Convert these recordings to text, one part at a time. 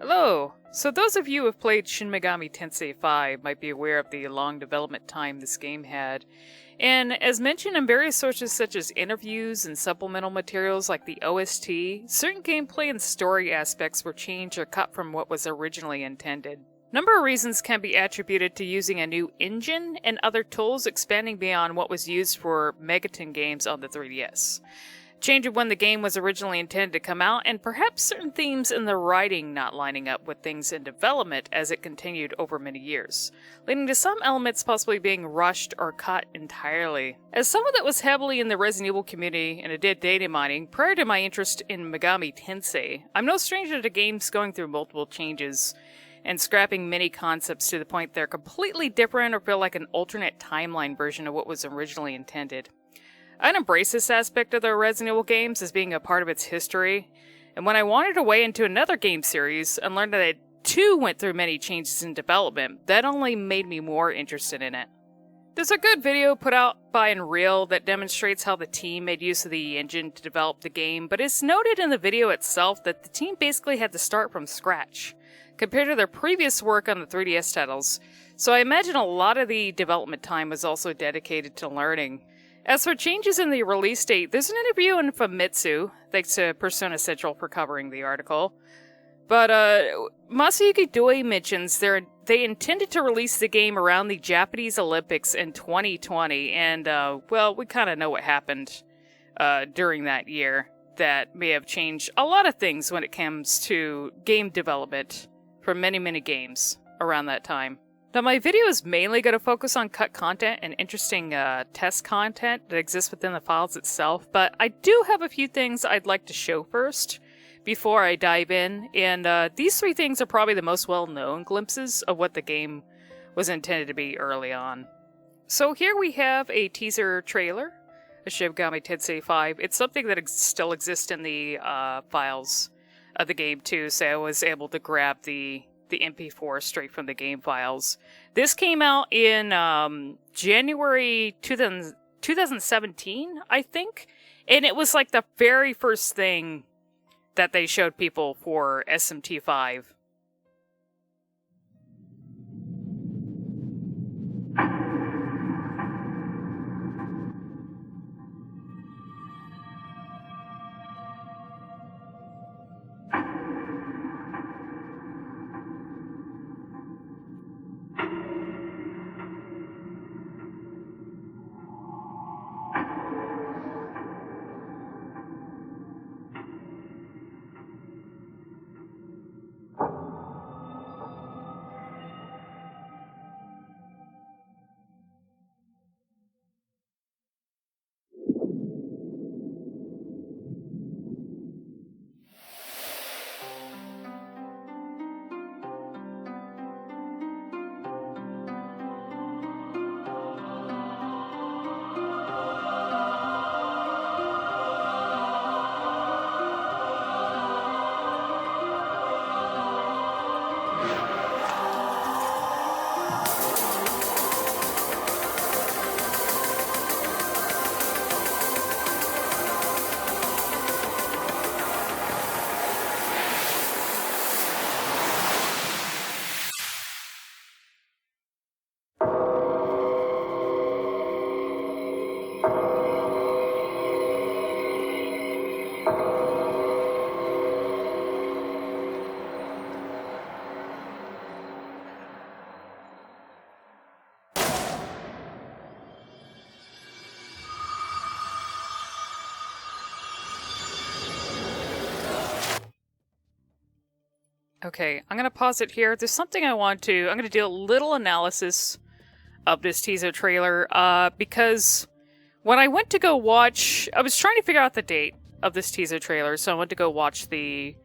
Hello! So those of you who have played Shin Megami Tensei V might be aware of the long development time this game had. And as mentioned in various sources such as interviews and supplemental materials like the OST, certain gameplay and story aspects were changed or cut from what was originally intended. A number of reasons can be attributed to using a new engine and other tools expanding beyond what was used for Megaton games on the 3DS. Change of when the game was originally intended to come out, and perhaps certain themes in the writing not lining up with things in development as it continued over many years, leading to some elements possibly being rushed or cut entirely. As someone that was heavily in the Resident Evil community and did data mining prior to my interest in Megami Tensei, I'm no stranger to games going through multiple changes and scrapping many concepts to the point they're completely different or feel like an alternate timeline version of what was originally intended. I'd embrace this aspect of the Resident Evil games as being a part of its history, and when I wandered away into another game series and learned that it too went through many changes in development, that only made me more interested in it. There's a good video put out by Unreal that demonstrates how the team made use of the engine to develop the game, but it's noted in the video itself that the team basically had to start from scratch, compared to their previous work on the 3DS titles, so I imagine a lot of the development time was also dedicated to learning. As for changes in the release date, there's an interview in Famitsu, thanks to Persona Central for covering the article. But Masayuki Doi mentions they intended to release the game around the Japanese Olympics in 2020, and well, we kind of know what happened during that year. That may have changed a lot of things when it comes to game development for many, many games around that time. Now, my video is mainly going to focus on cut content and interesting test content that exists within the files itself, but I do have a few things I'd like to show first before I dive in, and these three things are probably the most well-known glimpses of what the game was intended to be early on. So here we have a teaser trailer of Shin Megami Tensei V. It's something that still exists in the files of the game too, so I was able to grab the MP4 straight from the game files. This came out in January 2017, I think, and it was like the very first thing that they showed people for SMTV. Okay, I'm going to pause it here. There's something I'm going to do a little analysis of this teaser trailer, because when I went to go watch, I was trying to figure out the date of this teaser trailer, so I went to go watch the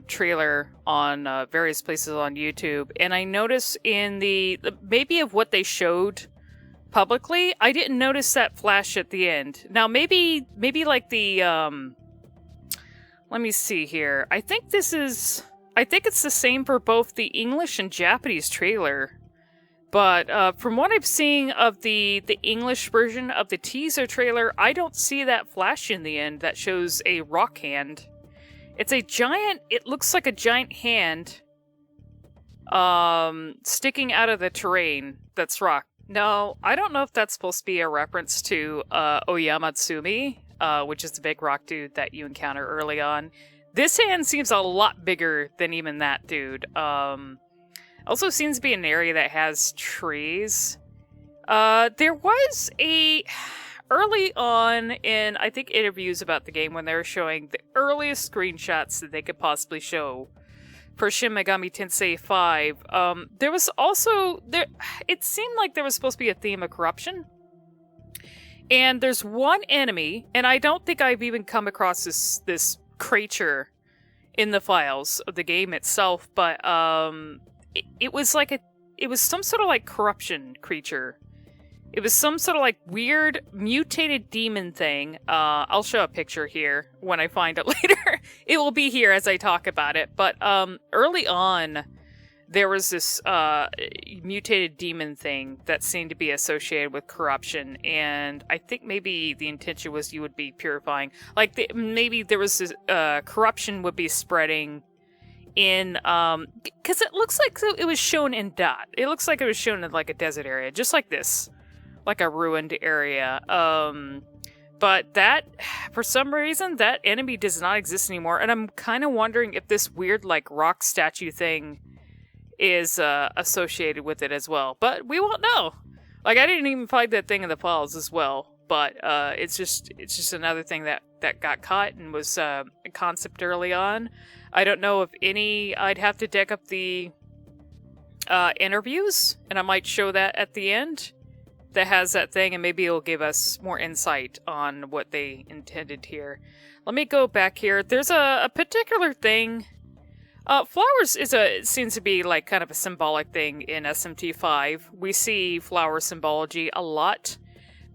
trailer on various places on YouTube, and I noticed in the maybe of what they showed publicly, I didn't notice that flash at the end. Now, maybe like the, let me see here. I think it's the same for both the English and Japanese trailer. But from what I'm seeing of the English version of the teaser trailer, I don't see that flash in the end that shows a rock hand. It's a giant, it looks like a giant hand sticking out of the terrain that's rock. No, I don't know if that's supposed to be a reference to Oyamatsumi, which is the big rock dude that you encounter early on. This hand seems a lot bigger than even that dude. Also seems to be an area that has trees. There was early on in, I think, interviews about the game when they were showing the earliest screenshots that they could possibly show for Shin Megami Tensei V, there was also, it seemed like there was supposed to be a theme of corruption. And there's one enemy, and I don't think I've even come across this creature in the files of the game itself, but it was like it was some sort of like corruption creature. It was some sort of like weird mutated demon thing. I'll show a picture here when I find it later. It will be here as I talk about it. But early on, there was this mutated demon thing that seemed to be associated with corruption. And I think maybe the intention was you would be purifying. Like maybe there was this corruption would be spreading in because it looks like it was shown in dot. It looks like it was shown in like a desert area, just like this. Like a ruined area. But that, for some reason, that enemy does not exist anymore. And I'm kind of wondering if this weird, like, rock statue thing is associated with it as well. But we won't know. Like, I didn't even find that thing in the files as well. But it's just another thing that got caught and was a concept early on. I don't know if any... I'd have to dig up the interviews, and I might show that at the end. That has that thing, and maybe it'll give us more insight on what they intended here. Let me go back here. There's a particular thing. Flowers seems to be like kind of a symbolic thing in SMT5. We see flower symbology a lot,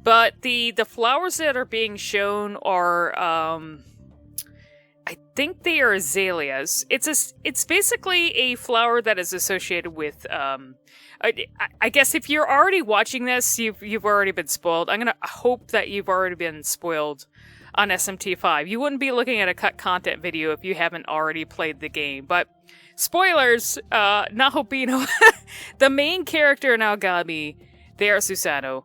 but the flowers that are being shown are I think they are azaleas. It's basically a flower that is associated with I guess if you're already watching this, you've already been spoiled. I'm gonna hope that you've already been spoiled on SMT5. You wouldn't be looking at a cut content video if you haven't already played the game. But spoilers, Nahobino, the main character in Aogami, they are Susanoo.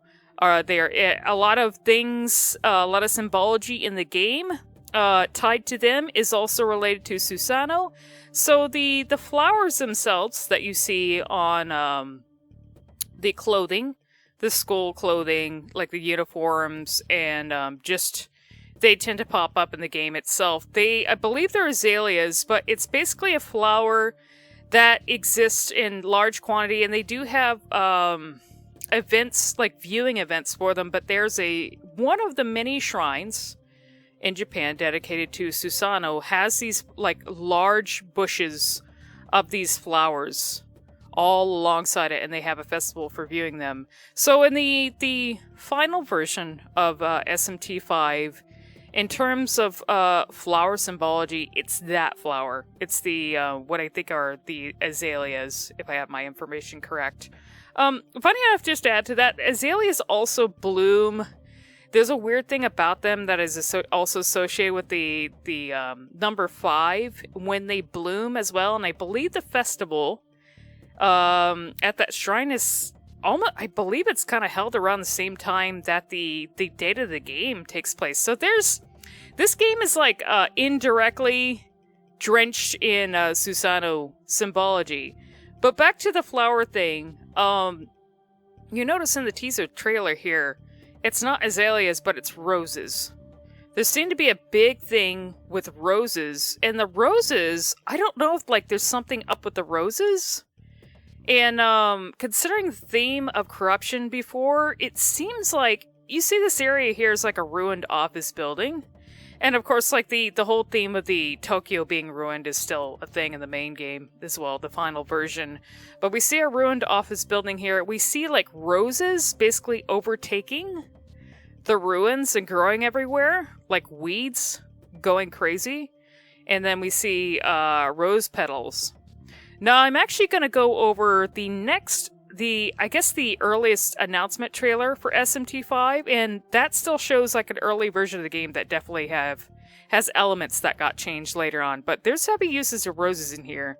They are a lot of things, a lot of symbology in the game tied to them is also related to Susanoo. So the flowers themselves that you see on the clothing, the skull clothing, like the uniforms, and just they tend to pop up in the game itself. I believe they're azaleas, but it's basically a flower that exists in large quantity, and they do have events, like viewing events for them. But there's one of the many shrines in Japan dedicated to Susanoo has these like large bushes of these flowers all alongside it, and they have a festival for viewing them. So in the final version of SMT5, in terms of flower symbology, it's that flower. It's the what I think are the azaleas, if I have my information correct. Funny enough, just to add to that, azaleas also bloom. There's a weird thing about them that is also associated with the number 5 when they bloom as well, and I believe the festival at that shrine is almost, I believe it's kind of held around the same time that the date of the game takes place. So this game is like indirectly drenched in Susanoo symbology. But back to the flower thing, you notice in the teaser trailer here, it's not azaleas, but it's roses. There seemed to be a big thing with roses, and the roses, I don't know if like there's something up with the roses. And considering the theme of corruption before, it seems like you see this area here is like a ruined office building. And of course, like the whole theme of the Tokyo being ruined is still a thing in the main game as well, the final version. But we see a ruined office building here. We see like roses basically overtaking the ruins and growing everywhere, like weeds going crazy. And then we see rose petals. Now I'm actually going to go over the next I guess the earliest announcement trailer for SMT5, and that still shows like an early version of the game that definitely has elements that got changed later on. But there's heavy uses of roses in here,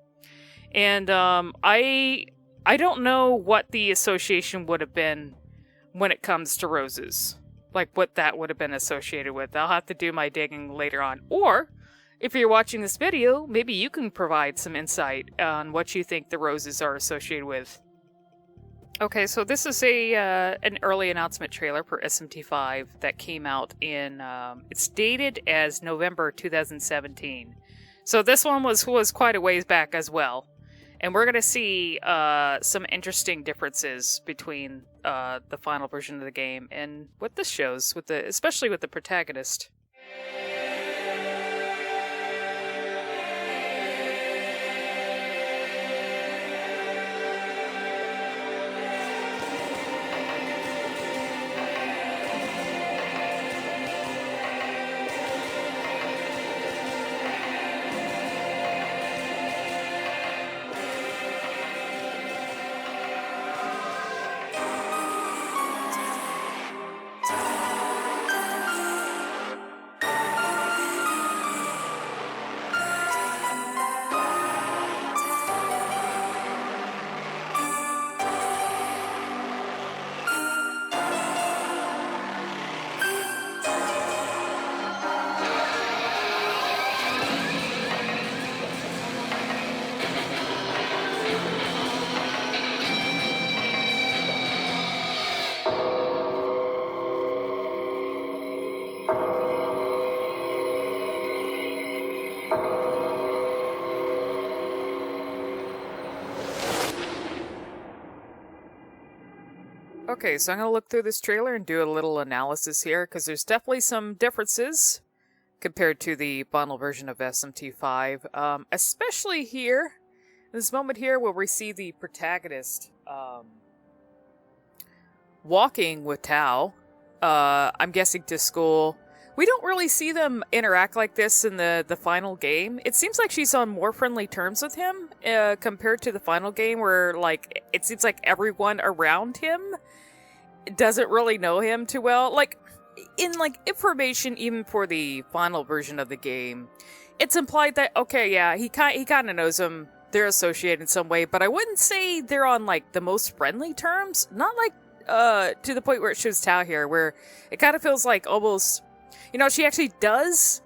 and I don't know what the association would have been when it comes to roses, like what that would have been associated with. I'll have to do my digging later on, or if you're watching this video, maybe you can provide some insight on what you think the roses are associated with. Okay, so this is an early announcement trailer for SMT5 that came out in, it's dated as November 2017. So this one was quite a ways back as well. And we're going to see some interesting differences between the final version of the game and what this shows, especially with the protagonist. Okay, so I'm going to look through this trailer and do a little analysis here, because there's definitely some differences compared to the final version of SMT5. Especially here, this moment here where we see the protagonist walking with Tao, I'm guessing to school. We don't really see them interact like this in the final game. It seems like she's on more friendly terms with him compared to the final game, where like it seems like everyone around him doesn't really know him too well. Like in like information, even for the final version of the game, it's implied that okay, yeah, he kind of knows him. They're associated in some way, but I wouldn't say they're on like the most friendly terms. Not like to the point where it shows Tao here, where it kind of feels like almost. You know, she actually does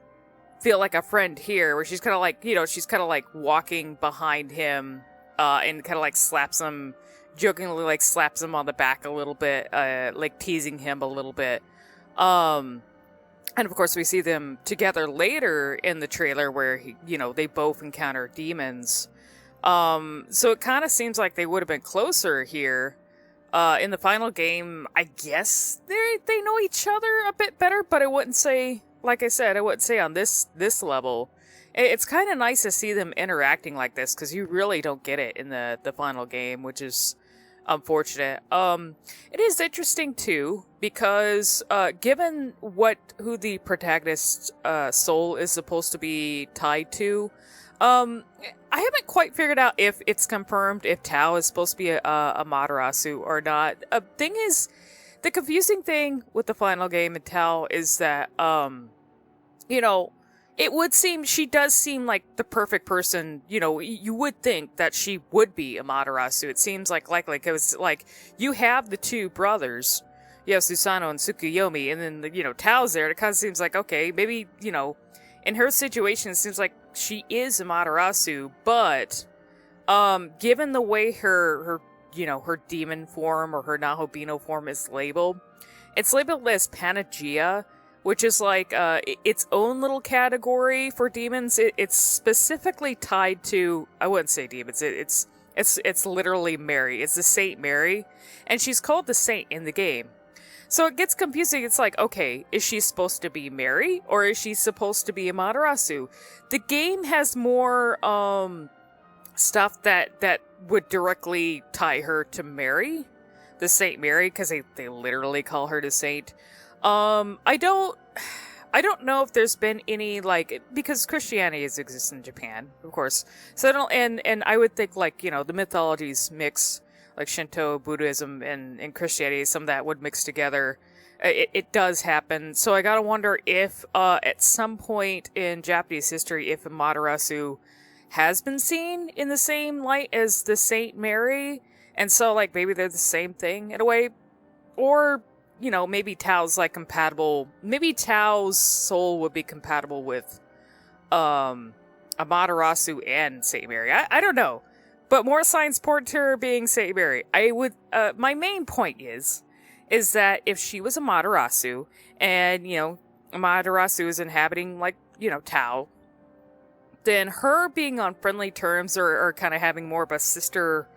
feel like a friend here, where she's kind of like, she's kind of like walking behind him, and kind of like slaps him, jokingly like slaps him on the back a little bit, like teasing him a little bit. And of course we see them together later in the trailer where, they both encounter demons. So it kind of seems like they would have been closer here. In the final game, I guess they know each other a bit better, but I wouldn't say, like I said, I wouldn't say on this level. It's kind of nice to see them interacting like this, because you really don't get it in the final game, which is unfortunate. It is interesting too, because given who the protagonist's soul is supposed to be tied to, I haven't quite figured out if it's confirmed if Tao is supposed to be a Amaterasu or not. Thing is, the confusing thing with the final game and Tao is that, it would seem, she does seem like the perfect person, you would think that she would be Amaterasu. It seems like likely, because, like, you have the two brothers, you have Susanoo and Tsukuyomi, and then, Tao's there, and it kind of seems like, okay, maybe, in her situation, it seems like she is Amaterasu, but given the way her demon form or her Nahobino form is labeled, it's labeled as Panagia, which is like its own little category for demons. It's specifically tied to, I wouldn't say demons, it's literally Mary. It's the Saint Mary, and she's called the Saint in the game. So it gets confusing. It's like, okay, is she supposed to be Mary, or is she supposed to be Amaterasu? The game has more stuff that would directly tie her to Mary, the Saint Mary, because they literally call her the Saint. I don't know if there's been any, like, because Christianity exists in Japan, of course. So and I would think, like, the mythologies mix like Shinto, Buddhism, and Christianity, some of that would mix together. It does happen. So I gotta wonder if, at some point in Japanese history, if Amaterasu has been seen in the same light as the Saint Mary, and so, like, maybe they're the same thing in a way. Or, you know, maybe Tao's, like, compatible. Maybe Tao's soul would be compatible with, Amaterasu and Saint Mary. I don't know. But more signs point to her being Saint Mary. My main point is that if she was Amaterasu, and, you know, Amaterasu is inhabiting, like, you know, Tao, then her being on friendly terms or kind of having more of a sister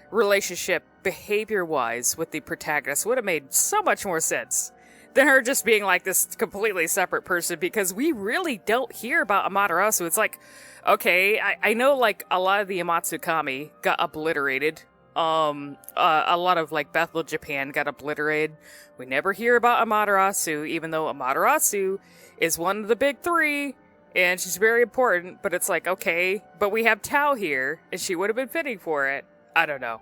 relationship behavior-wise with the protagonist would have made so much more sense than her just being like this completely separate person, because we really don't hear about Amaterasu. It's like, okay, I know, like, a lot of the Amatsukami got obliterated. A lot of, like, Bethel, Japan got obliterated. We never hear about Amaterasu, even though Amaterasu is one of the big three, and she's very important, but it's like, okay, but we have Tao here, and she would have been fitting for it. I don't know.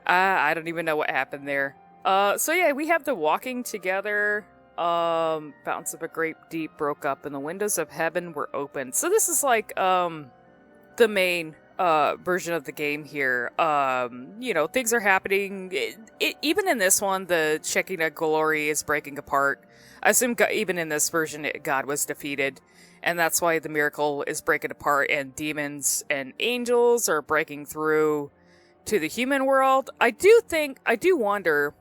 I don't even know what happened there. So yeah, we have the walking together. Fountains of a great deep broke up, and the windows of heaven were opened. So this is like, the main, version of the game here. You know, things are happening. Even in this one, the Shekinah glory is breaking apart. I assume even in this version, God was defeated. And that's why the miracle is breaking apart, and demons and angels are breaking through to the human world. I do wonder,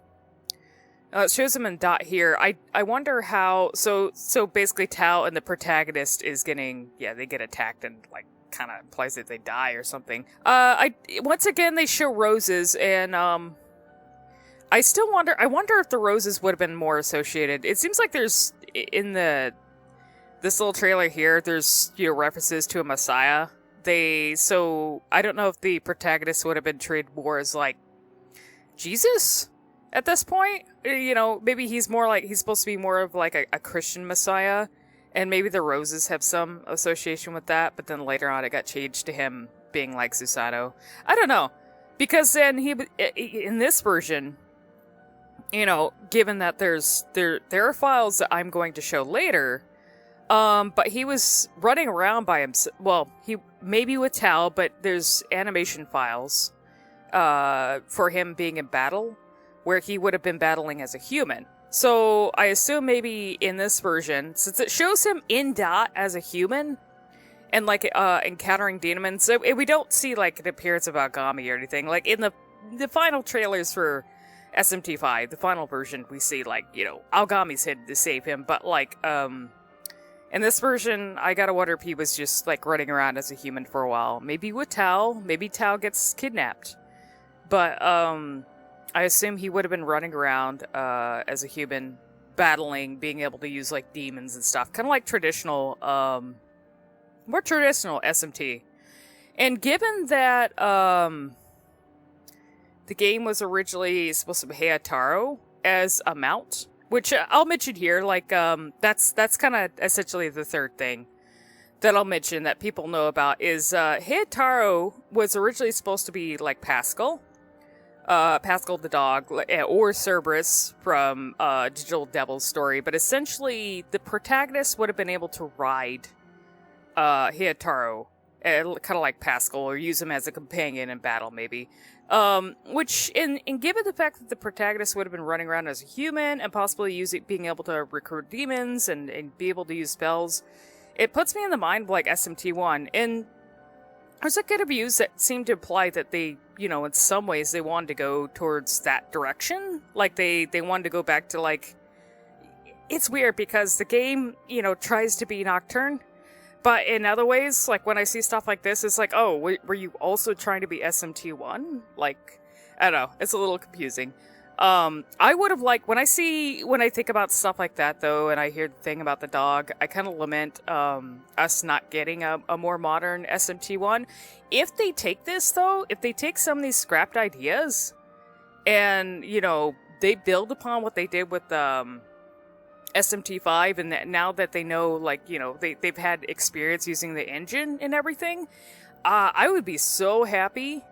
it shows them in dot here. I wonder how, so basically Tao and the protagonist is getting, they get attacked and, like, kind of implies that they die or something. Once again, they show roses, and, I still wonder, if the roses would have been more associated. It seems like there's, in this little trailer here, there's, you know, references to a Messiah. So I don't know if the protagonist would have been treated more as, like, Jesus at this point. You know, maybe he's supposed to be more of, like, a Christian Messiah, and maybe the roses have some association with that, but then later on it got changed to him being like Susanoo. I don't know. Because then in this version, you know, given that there are files that I'm going to show later, but he was running around by himself. Well, he maybe with Tao, but there's animation files for him being in battle where he would have been battling as a human. So I assume maybe in this version, since it shows him in dot as a human and, like, encountering demons, so we don't see, like, an appearance of Aogami or anything. Like, in the final trailers for SMTV, the final version, we see, like, you know, Aogami's hidden to save him, but, like, in this version, I gotta wonder if he was just, like, running around as a human for a while. Maybe with Tao. Maybe Tao gets kidnapped. But, I assume he would have been running around, as a human, battling, being able to use, like, demons and stuff. Kind of like traditional, more traditional SMT. And given that, the game was originally supposed to be Heiataro as a mount, which I'll mention here, like, that's kind of essentially the third thing that I'll mention that people know about is, Heiataro was originally supposed to be, like, Pascal the dog, or Cerberus from, Digital Devil's story, but essentially the protagonist would have been able to ride, Heiataro, kind of like Pascal, or use him as a companion in battle, maybe. Which, and given the fact that the protagonist would have been running around as a human, and possibly being able to recruit demons, and be able to use spells, it puts me in the mind of, like, SMT1, and there's, like, interviews that seem to imply that they, you know, in some ways they wanted to go towards that direction. Like, they wanted to go back to, like, it's weird because the game, you know, tries to be Nocturne, but in other ways, like, when I see stuff like this, it's like, oh, were you also trying to be SMT1? Like, I don't know, it's a little confusing. I would have liked, when I think about stuff like that, though, and I hear the thing about the dog, I kind of lament, us not getting a more modern SMT1. If they take this, though, if they take some of these scrapped ideas, and, you know, they build upon what they did with, SMT5, and that now that they know, like, you know, they've had experience using the engine and everything, I would be so happy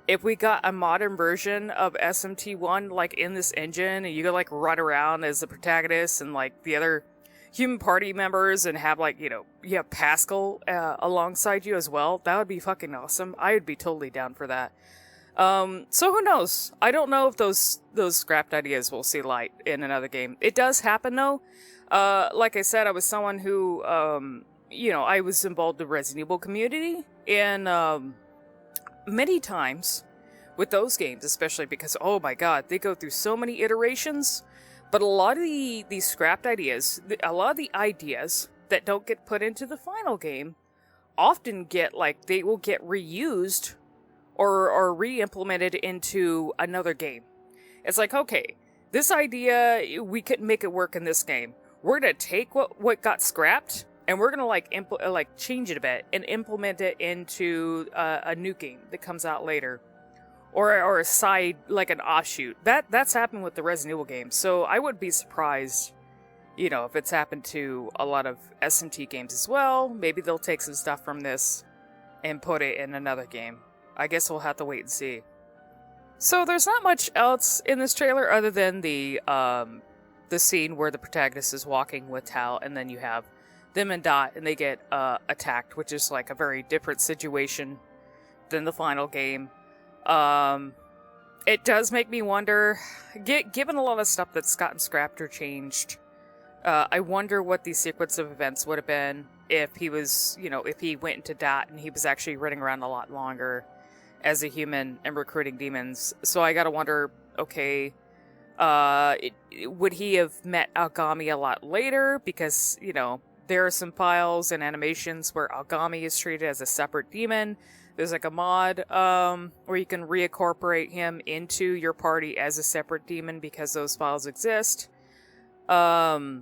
if we got a modern version of SMT1, like, in this engine, and you could, like, run around as the protagonist and, like, the other human party members and have, like, you have Pascal alongside you as well, that would be fucking awesome. I would be totally down for that. So who knows? I don't know if those scrapped ideas will see light in another game. It does happen, though. Like I said, I was someone who, I was involved in the Resident Evil community, and, many times with those games, especially because, oh my god, they go through so many iterations, but a lot of these scrapped ideas, a lot of the ideas that don't get put into the final game often get, like, they will get reused or re-implemented into another game. It's like, okay, this idea, we couldn't make it work in this game. We're gonna take what got scrapped, and we're gonna like change it a bit and implement it into a new game that comes out later, or a side, like an offshoot. That's happened with the Resident Evil games. So I wouldn't be surprised, if it's happened to a lot of SMT games as well. Maybe they'll take some stuff from this and put it in another game. I guess we'll have to wait and see. So there's not much else in this trailer other than the scene where the protagonist is walking with Tal, and then you have them and Dot, and they get attacked, which is like a very different situation than the final game. It does make me wonder, given a lot of stuff that's gotten scrapped or changed, I wonder what the sequence of events would have been if he was, if he went into Dot and he was actually running around a lot longer as a human and recruiting demons. So I gotta wonder, okay, would he have met Aogami a lot later? Because, there are some files and animations where Aogami is treated as a separate demon. There's like a mod where you can reincorporate him into your party as a separate demon because those files exist. Yeah,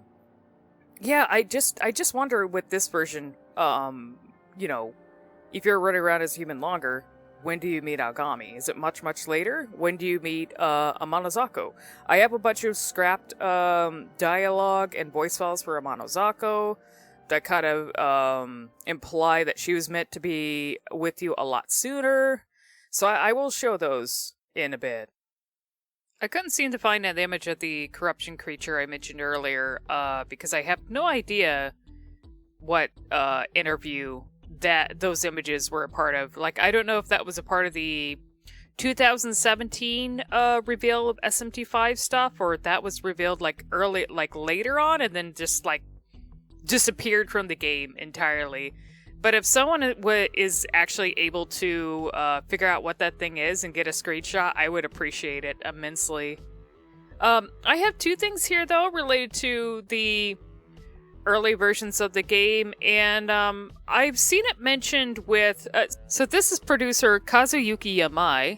I just wonder with this version, if you're running around as human longer, when do you meet Aogami? Is it much, much later? When do you meet Amanozako? I have a bunch of scrapped dialogue and voice files for Amanozako that kind of imply that she was meant to be with you a lot sooner. So I will show those in a bit. I couldn't seem to find that image of the corruption creature I mentioned earlier because I have no idea what interview that those images were a part of. Like, I don't know if that was a part of the 2017 reveal of SMT5 stuff, or that was revealed like later on and then just like disappeared from the game entirely. But if someone is actually able to figure out what that thing is and get a screenshot, I would appreciate it immensely. I have two things here though related to the early versions of the game, and I've seen it mentioned with so this is producer Kazuyuki Yamai,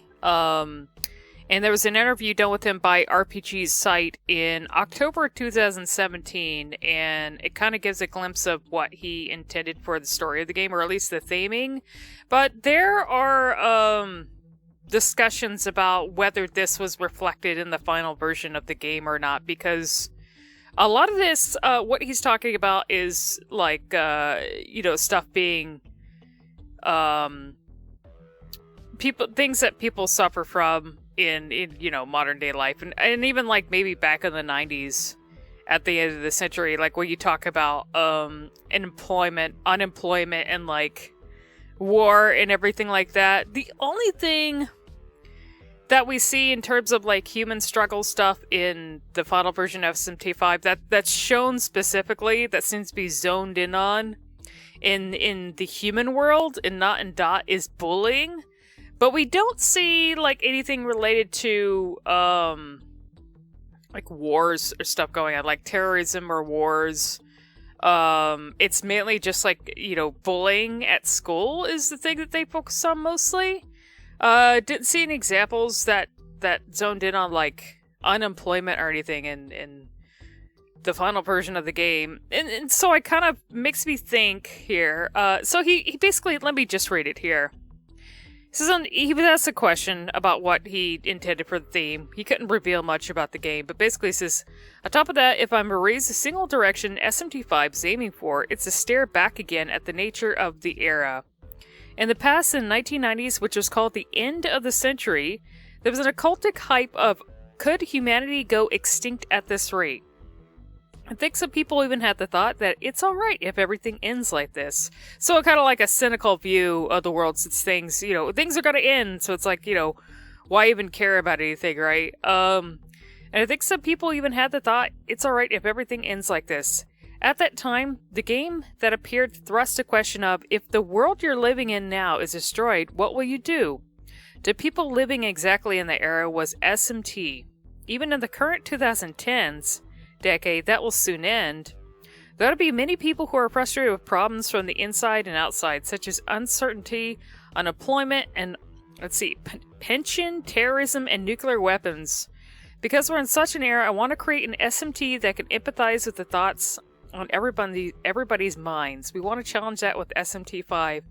and there was an interview done with him by Rpgsite in October 2017, and it kind of gives a glimpse of what he intended for the story of the game, or at least the theming. But there are discussions about whether this was reflected in the final version of the game or not, because a lot of this, what he's talking about is like, stuff being, things that people suffer from in modern day life, and even like maybe back in the 90s, at the end of the century, like when you talk about unemployment, and like war and everything like that. The only thing that we see in terms of like human struggle stuff in the final version of SMT5 that's shown specifically, that seems to be zoned in on in the human world and not in Dot, is bullying. But we don't see like anything related to like wars or stuff going on, like terrorism or wars. It's mainly just like, bullying at school is the thing that they focus on mostly. Didn't see any examples that zoned in on like unemployment or anything in the final version of the game. And so it kind of makes me think here. So he basically, let me just read it here. He was asked a question about what he intended for the theme. He couldn't reveal much about the game, but basically says, on top of that, if I'm to raise a single direction SMT5 is aiming for, it's to stare back again at the nature of the era. In the past, in the 1990s, which was called the end of the century, there was an occultic hype of, could humanity go extinct at this rate? I think some people even had the thought that it's alright if everything ends like this. So kind of like a cynical view of the world, since things, things are gonna end, so it's like, why even care about anything, right? And I think some people even had the thought, it's alright if everything ends like this. At that time, the game that appeared thrust a question of, if the world you're living in now is destroyed, what will you do? To people living exactly in the era was SMT. Even in the current 2010s decade that will soon end, there'll be many people who are frustrated with problems from the inside and outside, such as uncertainty, unemployment, and pension, terrorism, and nuclear weapons. Because we're in such an era, I want to create an SMT that can empathize with the thoughts on everybody's minds. We want to challenge that with SMT5.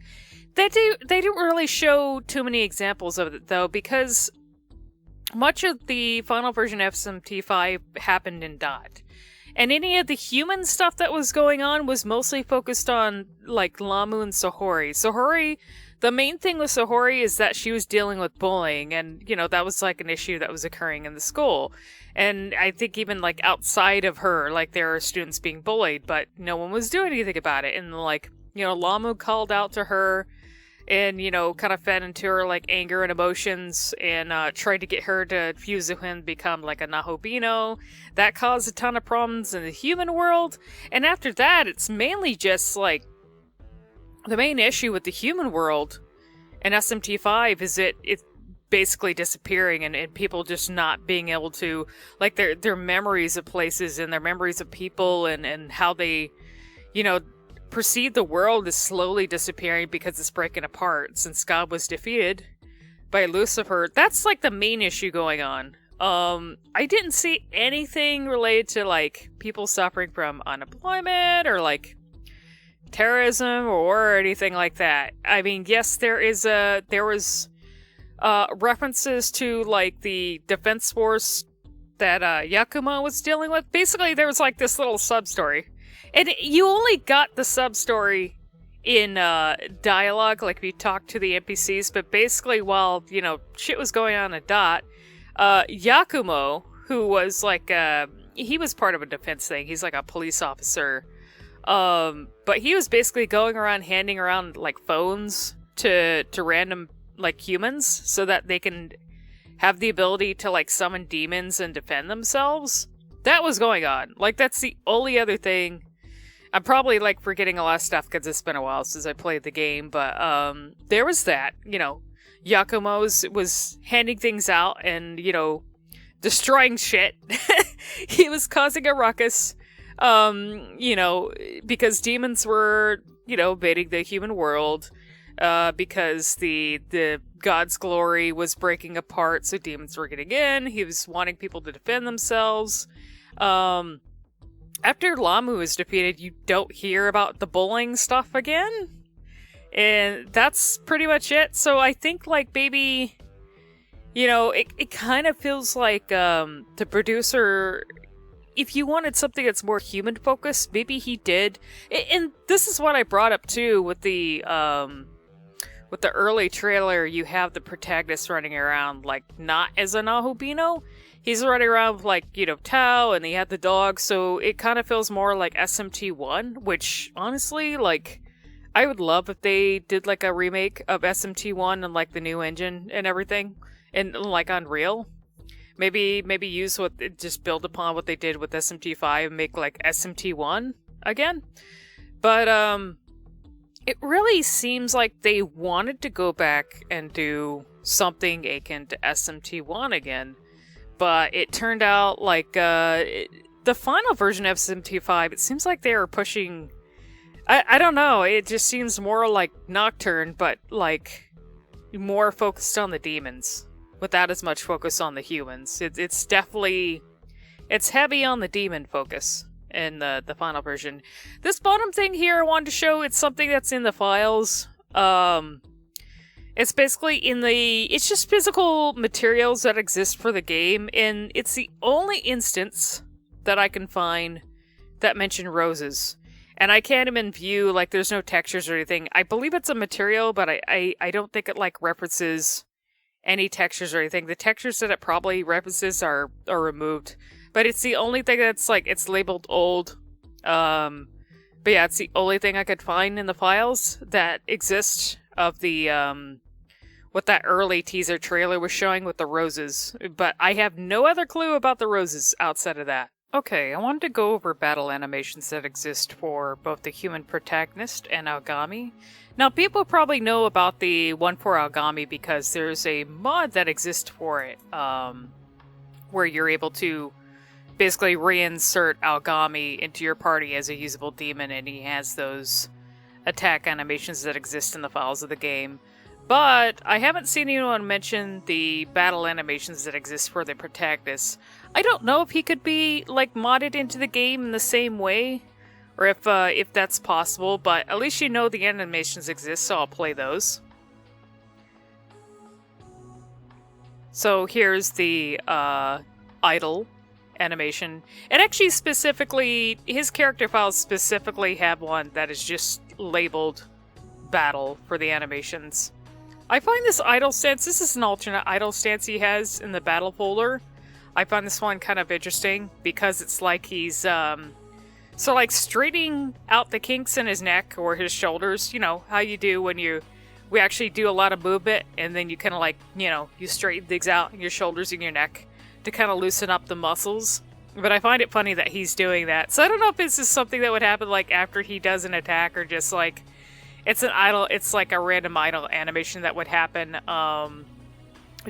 They don't really show too many examples of it, though, because much of the final version of SMT5 happened in DOT. And any of the human stuff that was going on was mostly focused on, like, Lamu and Sahori. Sahori, the main thing with Sahori is that she was dealing with bullying, and, that was, like, an issue that was occurring in the school. And I think even, like, outside of her, like, there are students being bullied, but no one was doing anything about it. And, like, Lamu called out to her and, kind of fed into her, like, anger and emotions and tried to get her to fuse with him and become, like, a Nahobino. That caused a ton of problems in the human world. And after that, it's mainly just, like, the main issue with the human world in SMT5 is it's basically disappearing and people just not being able to, like, their memories of places and their memories of people and how they, perceive the world is slowly disappearing because it's breaking apart since God was defeated by Lucifer. That's, like, the main issue going on. I didn't see anything related to, like, people suffering from unemployment or, like, terrorism or anything like that. I mean, yes, there was references to, like, the defense force that Yakumo was dealing with. Basically, there was, like, this little sub-story. And you only got the sub-story in dialogue, like if you talk to the NPCs, but basically while, shit was going on at DOT, Yakumo, who was like, he was part of a defense thing, he's like a police officer, but he was basically going around handing around, like, phones to random, like, humans so that they can have the ability to, like, summon demons and defend themselves. That was going on. Like, that's the only other thing. I'm probably, like, forgetting a lot of stuff because it's been a while since I played the game, but there was that. Yakumo was handing things out and, destroying shit. He was causing a ruckus, because demons were, invading the human world, because the God's glory was breaking apart, so demons were getting in. He was wanting people to defend themselves. After Lamu is defeated, you don't hear about the bullying stuff again. And that's pretty much it. So I think, like, maybe, it kind of feels like the producer, if you wanted something that's more human-focused, maybe he did. And this is what I brought up, too, with the early trailer. You have the protagonist running around, like, not as a Nahobino. He's running around with, like, Tao, and he had the dog, so it kind of feels more like SMT1, which, honestly, like, I would love if they did, like, a remake of SMT1 and, like, the new engine and everything, and, like, Unreal. Maybe just build upon what they did with SMT5 and make, like, SMT1 again. But, it really seems like they wanted to go back and do something akin to SMT1 again. But it turned out like the final version of SMT5, it seems like they were pushing... I don't know, it just seems more like Nocturne, but like more focused on the demons, without as much focus on the humans. It's definitely... it's heavy on the demon focus in the final version. This bottom thing here I wanted to show, it's something that's in the files. It's basically it's just physical materials that exist for the game, and it's the only instance that I can find that mention roses. And I can't even view, like, there's no textures or anything. I believe it's a material, but I don't think it, like, references any textures or anything. The textures that it probably references are removed. But it's the only thing that's, like, it's labeled old. But yeah, it's the only thing I could find in the files that exist of the, what that early teaser trailer was showing with the roses. But I have no other clue about the roses outside of that. Okay, I wanted to go over battle animations that exist for both the human protagonist and Aogami. Now, people probably know about the one for Aogami because there's a mod that exists for it, where you're able to basically reinsert Aogami into your party as a usable demon, and he has those attack animations that exist in the files of the game. But I haven't seen anyone mention the battle animations that exist for the protagonist. I don't know if he could be, like, modded into the game in the same way, or if that's possible, but at least you know the animations exist, so I'll play those. So here's the idle animation. And actually specifically, his character files specifically have one that is just labeled battle for the animations. I find this idle stance, this is an alternate idle stance he has in the battle folder. I find this one kind of interesting because it's like he's, so like straightening out the kinks in his neck or his shoulders, you know, how you do when we actually do a lot of movement and then you kind of like, you know, you straighten things out in your shoulders and your neck to kind of loosen up the muscles. But I find it funny that he's doing that. So I don't know if this is something that would happen like after he does an attack or just like, it's like a random idle animation that would happen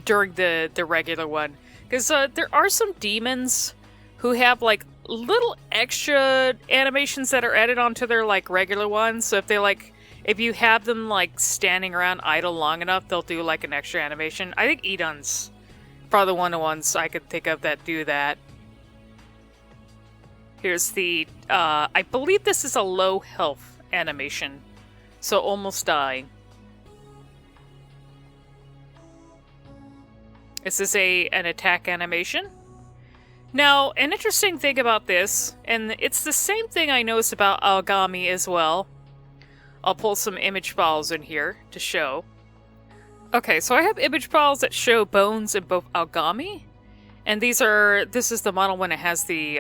during the regular one. Because there are some demons who have like little extra animations that are added onto their like regular ones. So if you have them like standing around idle long enough, they'll do like an extra animation. I think Edon's probably one of the ones I could think of that do that. Here's the, I believe this is a low health animation. So almost dying. This is an attack animation. Now, an interesting thing about this, and it's the same thing I noticed about Aogami as well. I'll pull some image files in here to show. Okay, so I have image files that show bones in both Aogami, and this is the model when it has the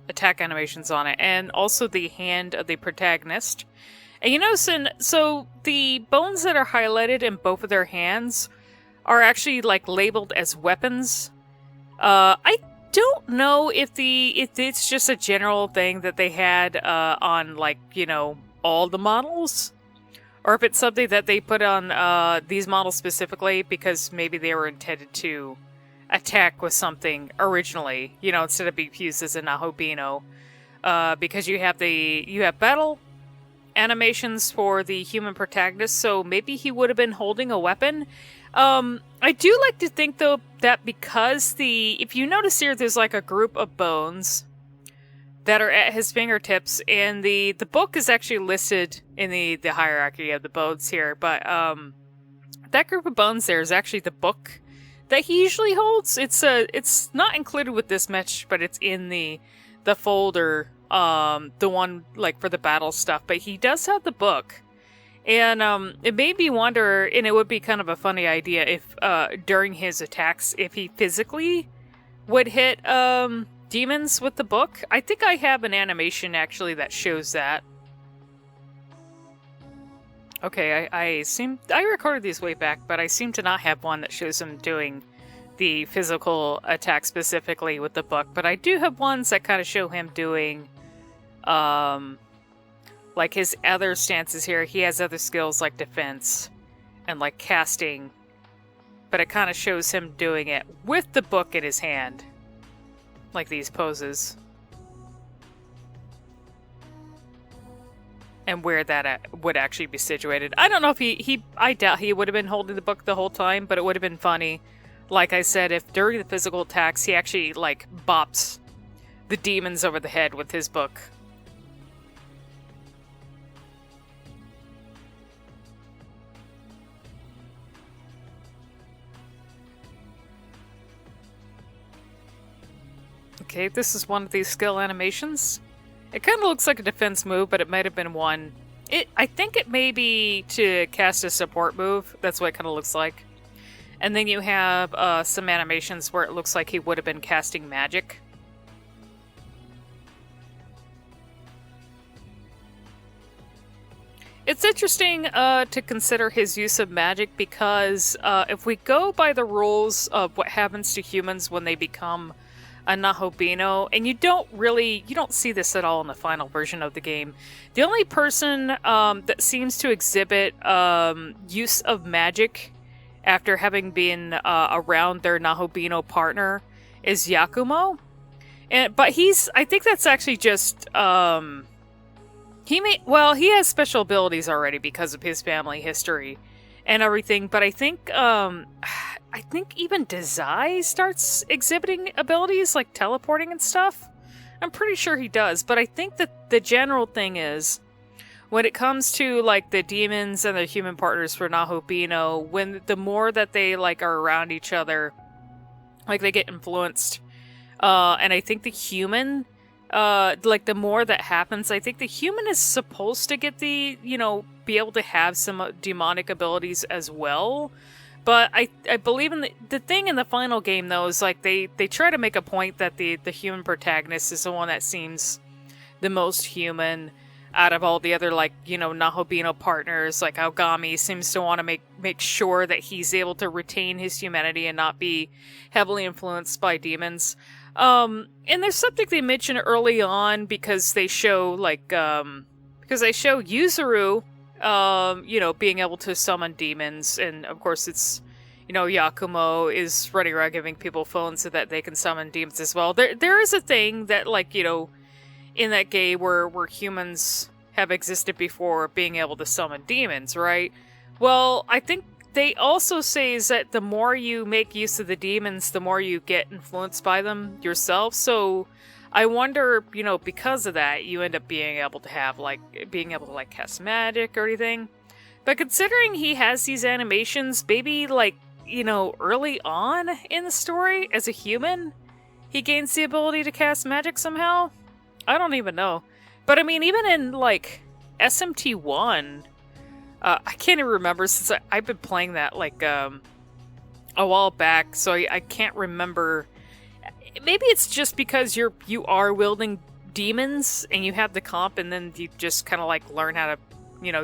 attack animations on it, and also the hand of the protagonist. And you notice, so the bones that are highlighted in both of their hands are actually like labeled as weapons. I don't know if it's just a general thing that they had on like, you know, all the models, or if it's something that they put on these models specifically because maybe they were intended to attack with something originally, you know, instead of being used as a Nahobino. Because you have battle animations for the human protagonist, so maybe he would have been holding a weapon. I do like to think, though, that because if you notice here, there's like a group of bones that are at his fingertips, and the book is actually listed in the hierarchy of the bones here, but that group of bones there is actually the book that he usually holds. It's not included with this match, but it's in the folder, the one like for the battle stuff, but he does have the book. And it made me wonder, and it would be kind of a funny idea if during his attacks, if he physically would hit demons with the book. I think I have an animation actually that shows that. Okay, I recorded these way back, but I seem to not have one that shows him doing the physical attack specifically with the book. But I do have ones that kind of show him doing, like his other stances here. He has other skills like defense and like casting, but it kind of shows him doing it with the book in his hand, like these poses. And where that would actually be situated. I don't know if I doubt he would have been holding the book the whole time, but it would have been funny. Like I said, if during the physical attacks, he actually, like, bops the demons over the head with his book. Okay, this is one of these skill animations. It kind of looks like a defense move, but it might have been one. I think it may be to cast a support move. That's what it kind of looks like. And then you have some animations where it looks like he would have been casting magic. It's interesting to consider his use of magic because if we go by the rules of what happens to humans when they become a Nahobino, and you don't see this at all in the final version of the game. The only person that seems to exhibit use of magic after having been around their Nahobino partner is Yakumo. But I think that's actually just, he has special abilities already because of his family history and everything, but I think even Dazai starts exhibiting abilities like teleporting and stuff. I'm pretty sure he does, but I think that the general thing is, when it comes to like the demons and the human partners for Nahobino, the more that they like are around each other, like they get influenced. And I think the human, the more that happens, I think the human is supposed to get be able to have some demonic abilities as well. But I believe in the thing in the final game, though, is like they try to make a point that the human protagonist is the one that seems the most human out of all the other, Nahobino partners. Like Aogami seems to want to make sure that he's able to retain his humanity and not be heavily influenced by demons. And there's something they mention early on because they show Yuzuru, being able to summon demons, and of course it's, Yakumo is running around giving people phones so that they can summon demons as well. There is a thing that, in that game where humans have existed before being able to summon demons, right? Well, I think they also say is that the more you make use of the demons, the more you get influenced by them yourself, so I wonder, because of that, you end up being able to cast magic or anything. But considering he has these animations, maybe, early on in the story, as a human, he gains the ability to cast magic somehow? I don't even know. But, I mean, even in, SMT1, I can't even remember since I've been playing that, a while back, so I can't remember. Maybe it's just because you are wielding demons and you have the comp, and then you just kind of learn how to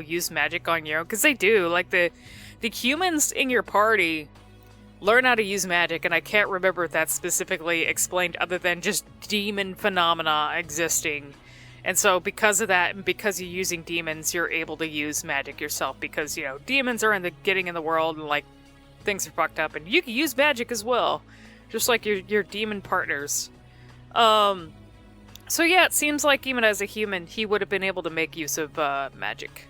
use magic on your own, because they do the humans in your party learn how to use magic, and I can't remember if that's specifically explained other than just demon phenomena existing. And so because of that, and because you're using demons, you're able to use magic yourself, because demons are getting in the world, and things are fucked up, and you can use magic as well. Just like your demon partners. So yeah, it seems like even as a human, he would have been able to make use of magic.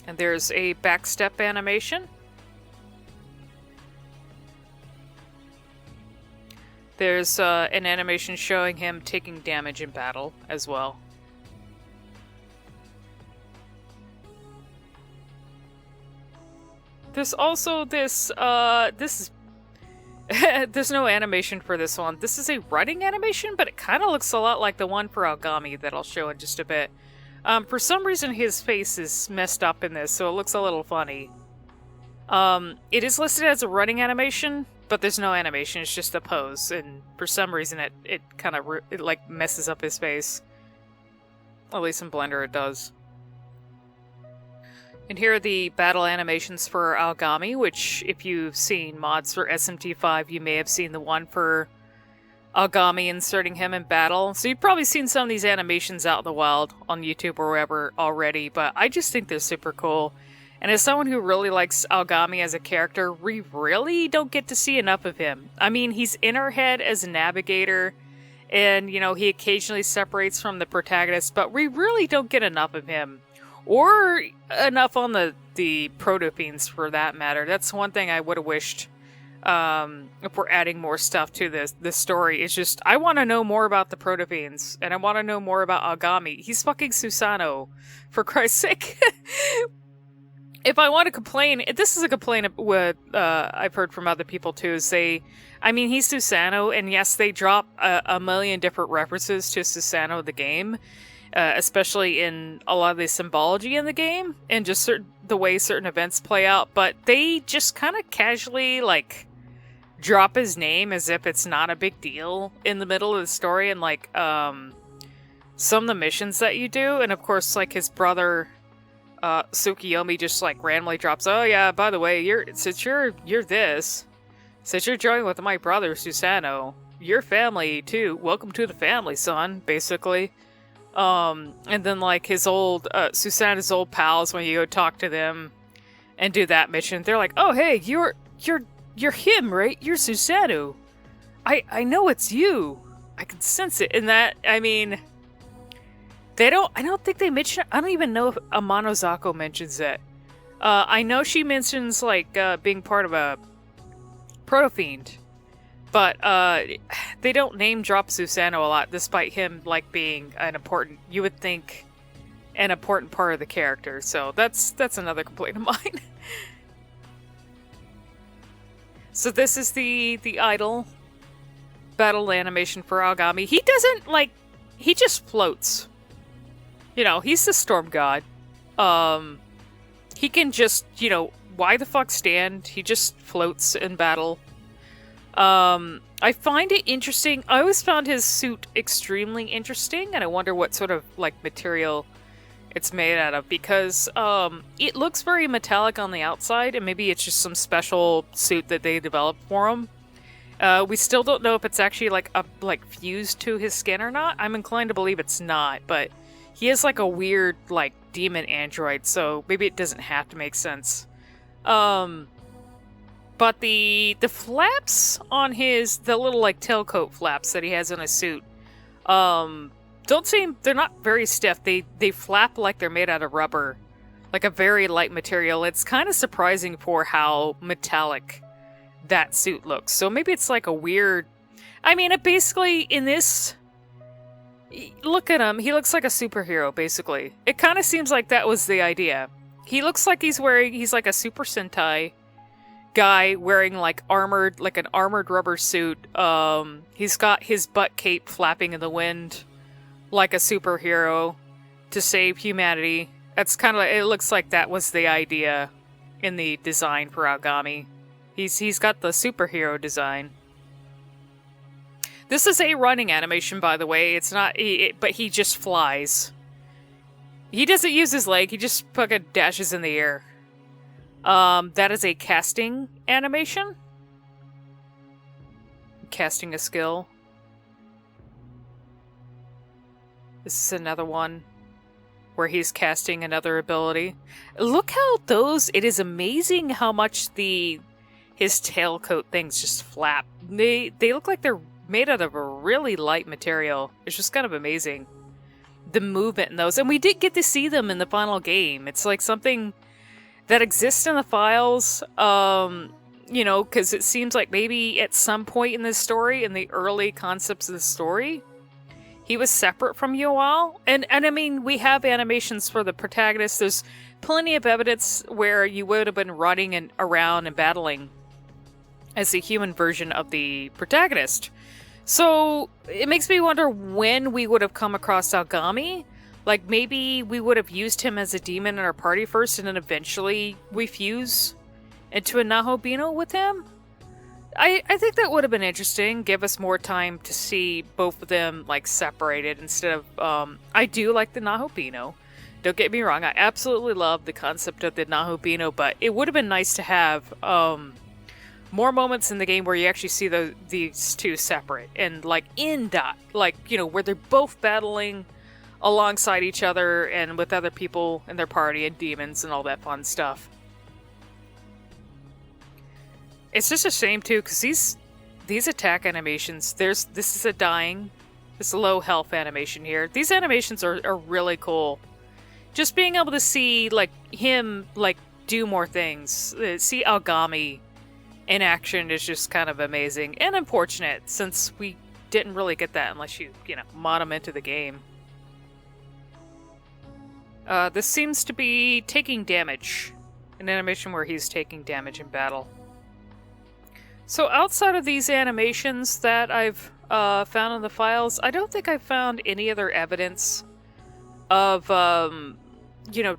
And there's a backstep animation. There's an animation showing him taking damage in battle as well. There's also this is there's no animation for this one. This is a running animation, but it kind of looks a lot like the one for Aogami that I'll show in just a bit. For some reason his face is messed up in this, so it looks a little funny. It is listed as a running animation, but there's no animation, it's just a pose, and for some reason it kind of messes up his face. At least in Blender it does. And here are the battle animations for Aogami, which, if you've seen mods for SMT5, you may have seen the one for Aogami inserting him in battle. So you've probably seen some of these animations out in the wild on YouTube or wherever already, but I just think they're super cool. And as someone who really likes Aogami as a character, we really don't get to see enough of him. I mean, he's in our head as a navigator, and, he occasionally separates from the protagonist, but we really don't get enough of him. Or enough on the proto-fiends, for that matter. That's one thing I would have wished, if we're adding more stuff to this story. It's just, I want to know more about the proto-fiends, and I want to know more about Aogami. He's fucking Susanoo, for Christ's sake. if I want to complain, this is a complaint with I've heard from other people too. Is he's Susanoo, and yes, they drop a million different references to Susanoo the game, especially in a lot of the symbology in the game and just the way certain events play out. But they just kind of casually drop his name as if it's not a big deal in the middle of the story, and some of the missions that you do, and of course his brother. Tsukiyomi just randomly drops, oh yeah, by the way, since you're joining with my brother Susanoo, your family too, welcome to the family, son, basically. And then his old Susanoo's old pals, when you go talk to them and do that mission, they're like, oh hey, you're him, right? You're Susanoo. I know it's you. I can sense it. And that, I don't think they mention, I don't even know if Amanozako mentions it. I know she mentions, being part of a proto-fiend. But, they don't name drop Susanoo a lot, despite him, being you would think, an important part of the character. So, that's another complaint of mine. So this is the idle battle animation for Aogami. He doesn't, he just floats. He's the storm god. He can just, why the fuck stand? He just floats in battle. I find it interesting. I always found his suit extremely interesting, and I wonder what sort of, material it's made out of, because, it looks very metallic on the outside, and maybe it's just some special suit that they developed for him. We still don't know if it's actually, fused to his skin or not. I'm inclined to believe it's not, but he is a weird, demon android, so maybe it doesn't have to make sense. But the flaps on the little, tailcoat flaps that he has on his suit, they're not very stiff. They flap like they're made out of rubber, a very light material. It's kind of surprising for how metallic that suit looks. So maybe it's a weird, it basically, in this, look at him. He looks like a superhero, basically. It kind of seems like that was the idea. He looks like he's like a Super Sentai guy wearing an armored rubber suit. He's got his butt cape flapping in the wind like a superhero to save humanity. That's kind of, it looks like that was the idea in the design for Aogami. He's got the superhero design. This is a running animation, by the way. It's not, but he just flies. He doesn't use his leg. He just fucking dashes in the air. That is a casting animation. Casting a skill. This is another one where he's casting another ability. Look how it is amazing how much his tailcoat things just flap. They look like they're made out of a really light material. It's just kind of amazing. The movement in those. And we did get to see them in the final game. It's something that exists in the files, because it seems like maybe at some point in this story, in the early concepts of the story, he was separate from Yoal. And we have animations for the protagonist. There's plenty of evidence where you would have been running around and battling as the human version of the protagonist. So it makes me wonder when we would have come across Aogami. Maybe we would have used him as a demon in our party first, and then eventually we fuse into a Nahobino with him. I think that would have been interesting. Give us more time to see both of them separated instead of. I do like the Nahobino. Don't get me wrong. I absolutely love the concept of the Nahobino, but it would have been nice to have more moments in the game where you actually see these two separate and in dot, where they're both battling alongside each other and with other people in their party and demons and all that fun stuff. It's just a shame too, because these attack animations, this is a low health animation here. These animations are really cool. Just being able to see him do more things, see Aogami in action is just kind of amazing and unfortunate, since we didn't really get that unless you mod them into the game. This seems to be taking damage an animation where he's taking damage in battle. So outside of these animations that I've found in the files, I don't think I've found any other evidence of,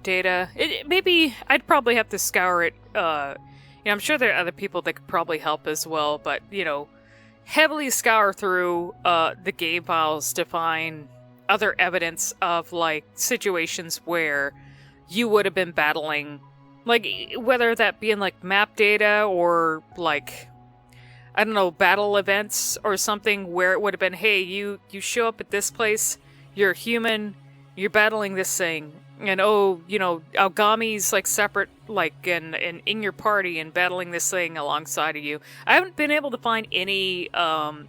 data. Maybe I'd probably have to scour it. I'm sure there are other people that could probably help as well, but, heavily scour through the game files to find other evidence of, like, situations where you would have been battling, like, whether that be in, like, map data or, like, I don't know, battle events or something where it would have been, hey, you show up at this place, you're human, you're battling this thing, and Aogami's like separate, like, and in your party and battling this thing alongside of you. I haven't been able to find any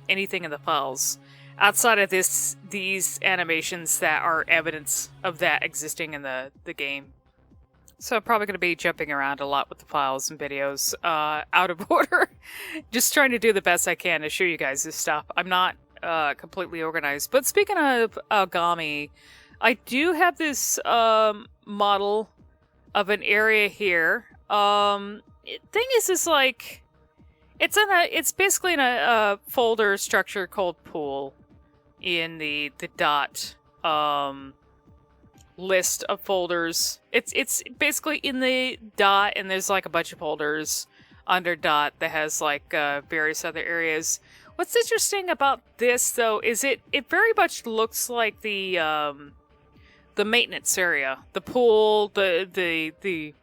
anything in the files outside of these animations that are evidence of that existing in the game. So I'm probably going to be jumping around a lot with the files and videos out of order. Just trying to do the best I can to show you guys this stuff. I'm not completely organized. But speaking of Aogami, I do have this model of an area here. Thing is like, it's basically in a folder structure called pool in the dot list of folders. It's basically in the dot, and there's like a bunch of folders under dot that has like various other areas. What's interesting about this though is it very much looks like the maintenance area, the pool, the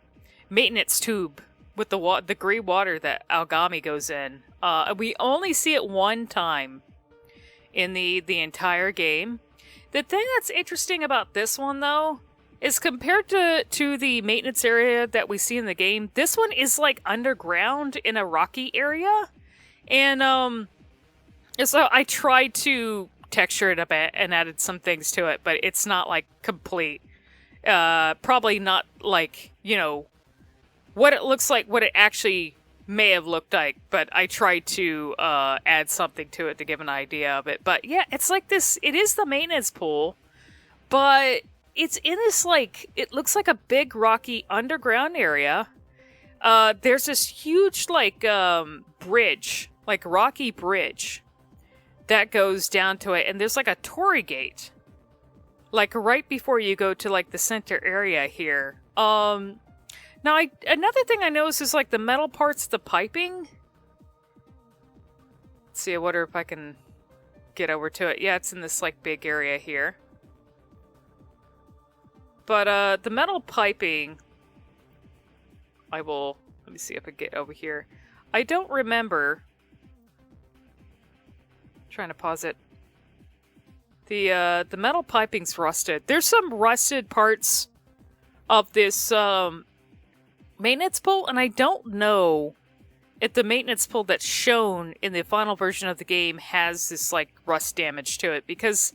maintenance tube with the gray water that Aogami goes in. We only see it one time in the entire game. The thing that's interesting about this one, though, is compared to the maintenance area that we see in the game, this one is, like, underground in a rocky area. And, so I tried to texture it a bit and added some things to it, but it's not, like, complete. Probably not, like, what it looks like, what it actually may have looked like, but I tried to add something to it to give an idea of it. But yeah, it's like this, it is the maintenance pool, but it's in this, like, it looks like a big rocky underground area. There's this huge, like, bridge, like rocky bridge that goes down to it, and there's like a torii gate, like right before you go to like the center area here. Now, another thing I noticed is, like, the metal parts, the piping. Let's see, I wonder if I can get over to it. Yeah, it's in this, like, big area here. But, the metal piping, let me see if I get over here. I don't remember. I'm trying to pause it. The metal piping's rusted. There's some rusted parts of this, maintenance pool, and I don't know if the maintenance pool that's shown in the final version of the game has this, like, rust damage to it, because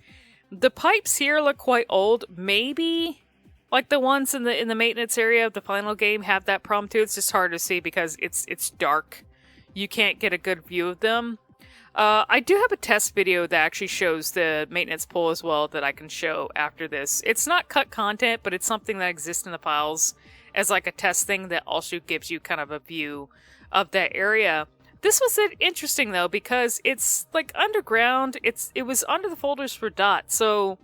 the pipes here look quite old. Maybe, like, the ones in the maintenance area of the final game have that problem too. It's just hard to see because it's dark. You can't get a good view of them. I do have a test video that actually shows the maintenance pool as well that I can show after this. It's not cut content, but it's something that exists in the files as like a test thing that also gives you kind of a view of that area. This was interesting though, because it's like underground. It was under the folders for dot, so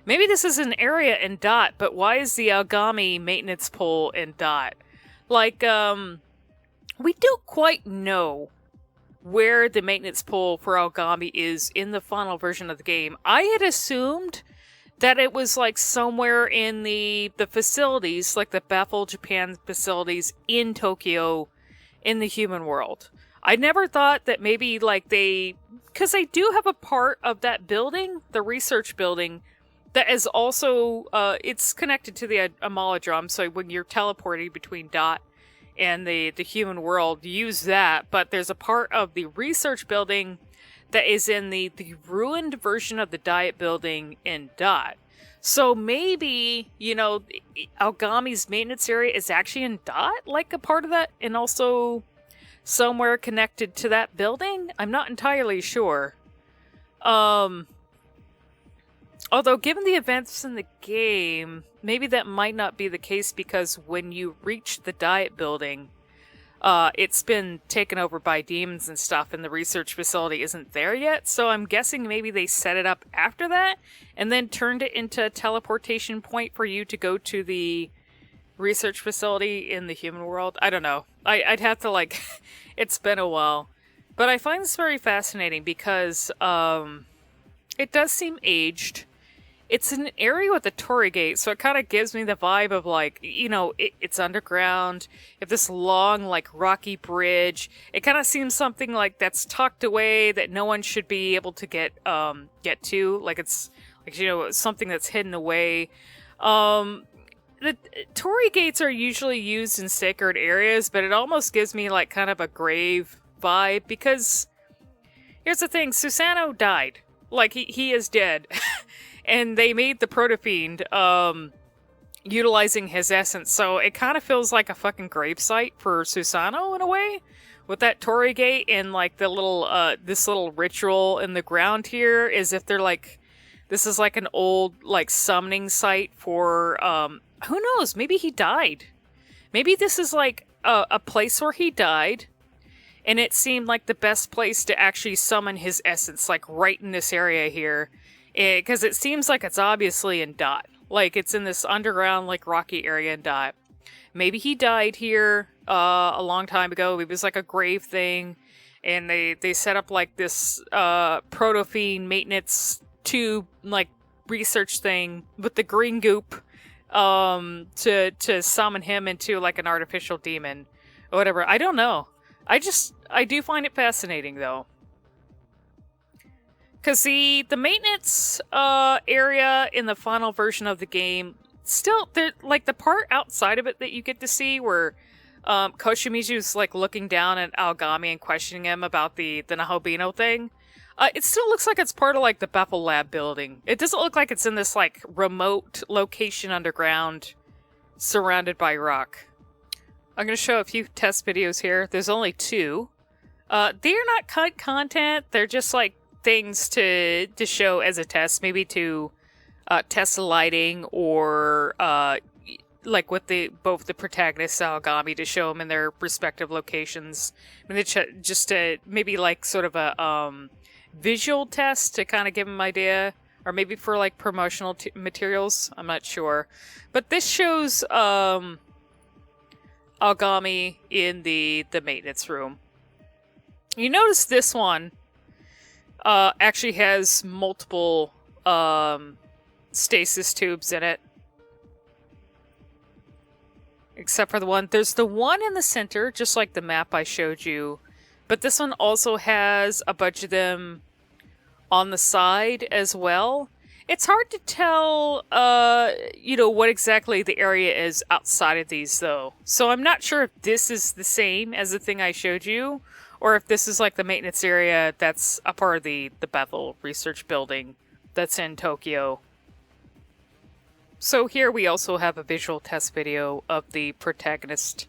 maybe this is an area in dot, but why is the Aogami maintenance pool in dot? Like, we don't quite know where the maintenance pool for Aogami is in the final version of the game. I had assumed that it was like somewhere in the facilities, like the Baffle Japan facilities in Tokyo, in the human world. I never thought that maybe like because they do have a part of that building, the research building, that is also, it's connected to the Amalodrome, so when you're teleporting between dot and the human world, use that, but there's a part of the research building that is in the ruined version of the diet building in dot. So maybe, Aogami's maintenance area is actually in dot, like a part of that, and also somewhere connected to that building? I'm not entirely sure. Although, given the events in the game, maybe that might not be the case because when you reach the diet building, it's been taken over by demons and stuff, and the research facility isn't there yet. So I'm guessing maybe they set it up after that, and then turned it into a teleportation point for you to go to the research facility in the human world. I don't know. I'd have to, like, it's been a while. But I find this very fascinating because it does seem aged. It's an area with a torii gate, so it kind of gives me the vibe of, like, you know, it's underground. You have this long, like, rocky bridge. It kind of seems something like that's tucked away that no one should be able to get to. Like, it's, like, you know, something that's hidden away. The torii gates are usually used in sacred areas, but it almost gives me, like, kind of a grave vibe, because here's the thing, Susanoo died. Like, he is dead. And they made the protofiend, utilizing his essence, so it kind of feels like a fucking gravesite for Susanoo in a way, with that torii gate and, like, the little, this little ritual in the ground here, as if they're, like, this is, like, an old, like, summoning site for, who knows, maybe he died. Maybe this is, like, a place where he died, and it seemed like the best place to actually summon his essence, like, right in this area here. Because it seems like it's obviously in Dot. Like, it's in this underground, like, rocky area in Dot. Maybe he died here a long time ago. It was like a grave thing. And they set up, like, this protofiend maintenance tube, like, research thing with the green goop to summon him into, like, an artificial demon. Or whatever. I don't know. I do find it fascinating, though. Because the maintenance area in the final version of the game, still, like, the part outside of it that you get to see where Koshimizu's, like, looking down at Aogami and questioning him about the Nahobino thing, it still looks like it's part of, like, the Bethel Lab building. It doesn't look like it's in this, like, remote location underground surrounded by rock. I'm going to show a few test videos here. There's only 2. They're not cut content. They're just, like, things to show as a test, maybe to test the lighting, or like with both the protagonists Aogami, to show them in their respective locations. I mean, just to maybe, like, sort of a visual test to kind of give them an idea, or maybe for, like, promotional materials. I'm not sure, but this shows Aogami in the maintenance room. You notice this one actually has multiple stasis tubes in it. Except for the one. There's the one in the center, just like the map I showed you. But this one also has a bunch of them on the side as well. It's hard to tell, you know, what exactly the area is outside of these, though. So I'm not sure if this is the same as the thing I showed you, or if this is, like, the maintenance area that's a part of the Bethel research building that's in Tokyo. So here we also have a visual test video of the protagonist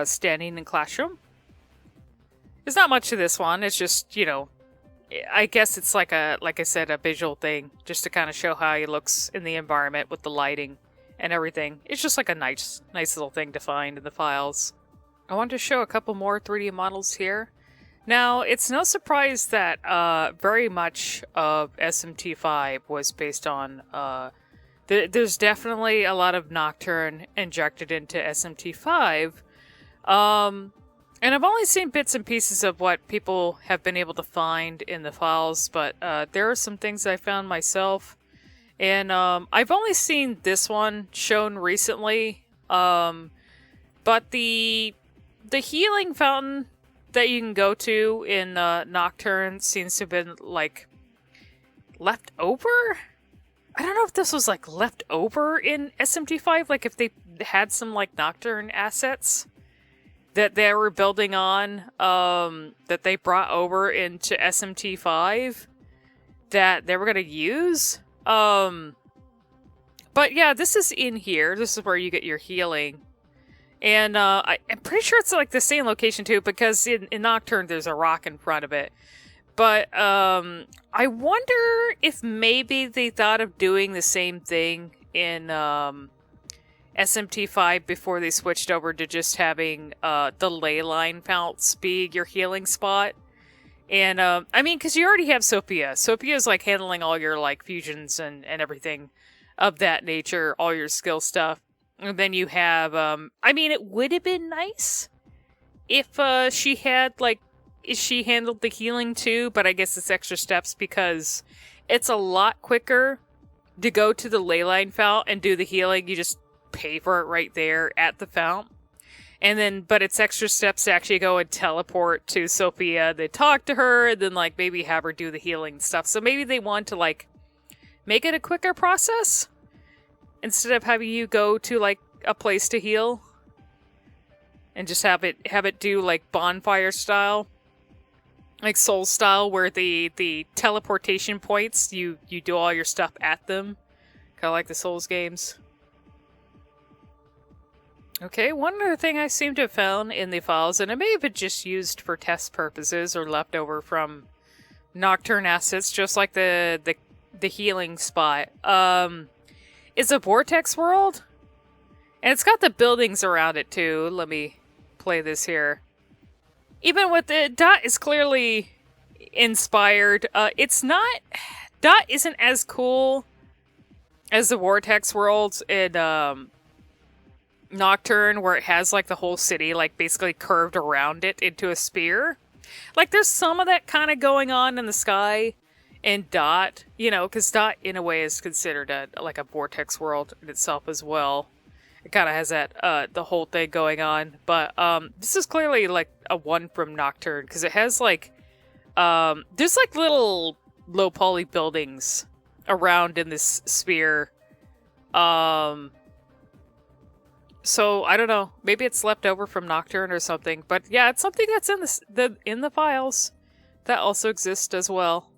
standing in classroom. There's not much to this one. It's just, you know, I guess it's like I said, a visual thing, just to kind of show how he looks in the environment with the lighting and everything. It's just like a nice little thing to find in the files. I wanted to show a couple more 3D models here. Now, it's no surprise that very much of SMT5 was based on... there's definitely a lot of Nocturne injected into SMT5. And I've only seen bits and pieces of what people have been able to find in the files, but there are some things I found myself. And I've only seen this one shown recently. But the healing fountain that you can go to in Nocturne seems to have been, like, left over? I don't know if this was, like, left over in SMT5, like if they had some, like, Nocturne assets that they were building on, that they brought over into SMT5 that they were going to use. But yeah, this is in here. This is where you get your healing. And I'm pretty sure it's, like, the same location, too, because in Nocturne there's a rock in front of it. But I wonder if maybe they thought of doing the same thing in SMT5 before they switched over to just having the ley line founts be your healing spot. And I mean, because you already have Sophia. Sophia's like handling all your like fusions and everything of that nature, all your skill stuff. And then you have, I mean, it would have been nice if she had like, she handled the healing too, but I guess it's extra steps because it's a lot quicker to go to the ley line fount and do the healing. You just pay for it right there at the fount. And then, but it's extra steps to actually go and teleport to Sophia, then talk to her, and then like maybe have her do the healing stuff. So maybe they want to like make it a quicker process instead of having you go to like a place to heal and just have it do like bonfire style. Like Soul style, where the teleportation points, you do all your stuff at them. Kind of like the Souls games. Okay, one other thing I seem to have found in the files, and it may have been just used for test purposes or left over from Nocturne assets, just like the healing spot, is a Vortex world. And it's got the buildings around it too. Let me play this here. Even with the Dot is clearly inspired. It's not... Dot isn't as cool as the Vortex worlds in Nocturne, where it has like the whole city like basically curved around it into a spear. Like there's some of that kind of going on in the sky in Dot, you know, because Dot in a way is considered like a Vortex world in itself as well. It kind of has that, the whole thing going on. But this is clearly like a one from Nocturne, because it has like, there's like little low poly buildings around in this sphere. So I don't know. Maybe it's left over from Nocturne or something. But yeah, it's something that's in the files that also exists as well.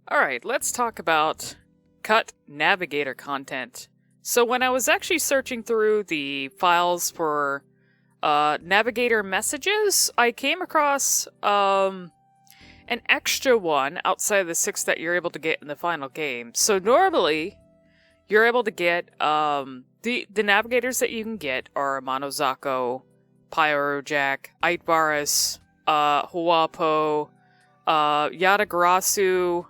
Alright, let's talk about cut navigator content. So when I was actually searching through the files for navigator messages, I came across an extra one outside of the 6 that you're able to get in the final game. So normally, you're able to get, the navigators that you can get are Amanozako, Pyrojack, Aitvaris, Huapo, Yatagarasu,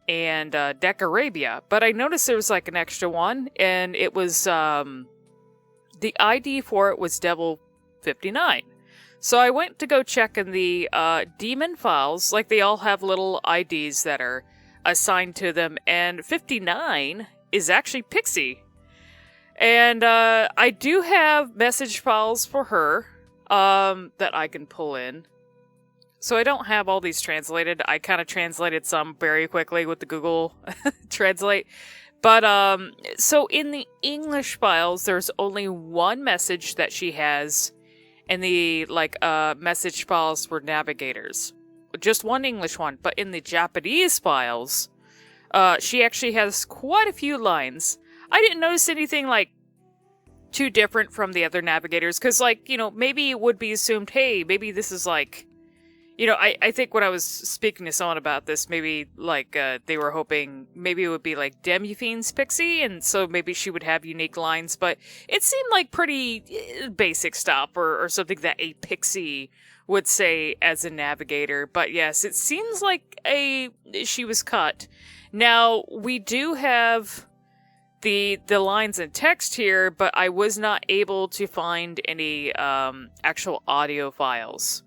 and Decarabia. But I noticed there was like an extra one, and it was, the ID for it was Devil 59. So I went to go check in the demon files, like they all have little IDs that are assigned to them, and 59 is actually Pixie. And I do have message files for her that I can pull in. So I don't have all these translated. I kind of translated some very quickly with the Google Translate. But, so in the English files, there's only one message that she has in the, like, message files for navigators. Just one English one. But in the Japanese files, she actually has quite a few lines. I didn't notice anything, like, too different from the other navigators. Because, like, you know, maybe it would be assumed, hey, maybe this is, like... You know, I think when I was speaking to someone about this, maybe, like, they were hoping maybe it would be, like, Demufine's Pixie, and so maybe she would have unique lines, but it seemed like pretty basic stuff, or something that a Pixie would say as a navigator. But yes, it seems like she was cut. Now, we do have the lines in text here, but I was not able to find any actual audio files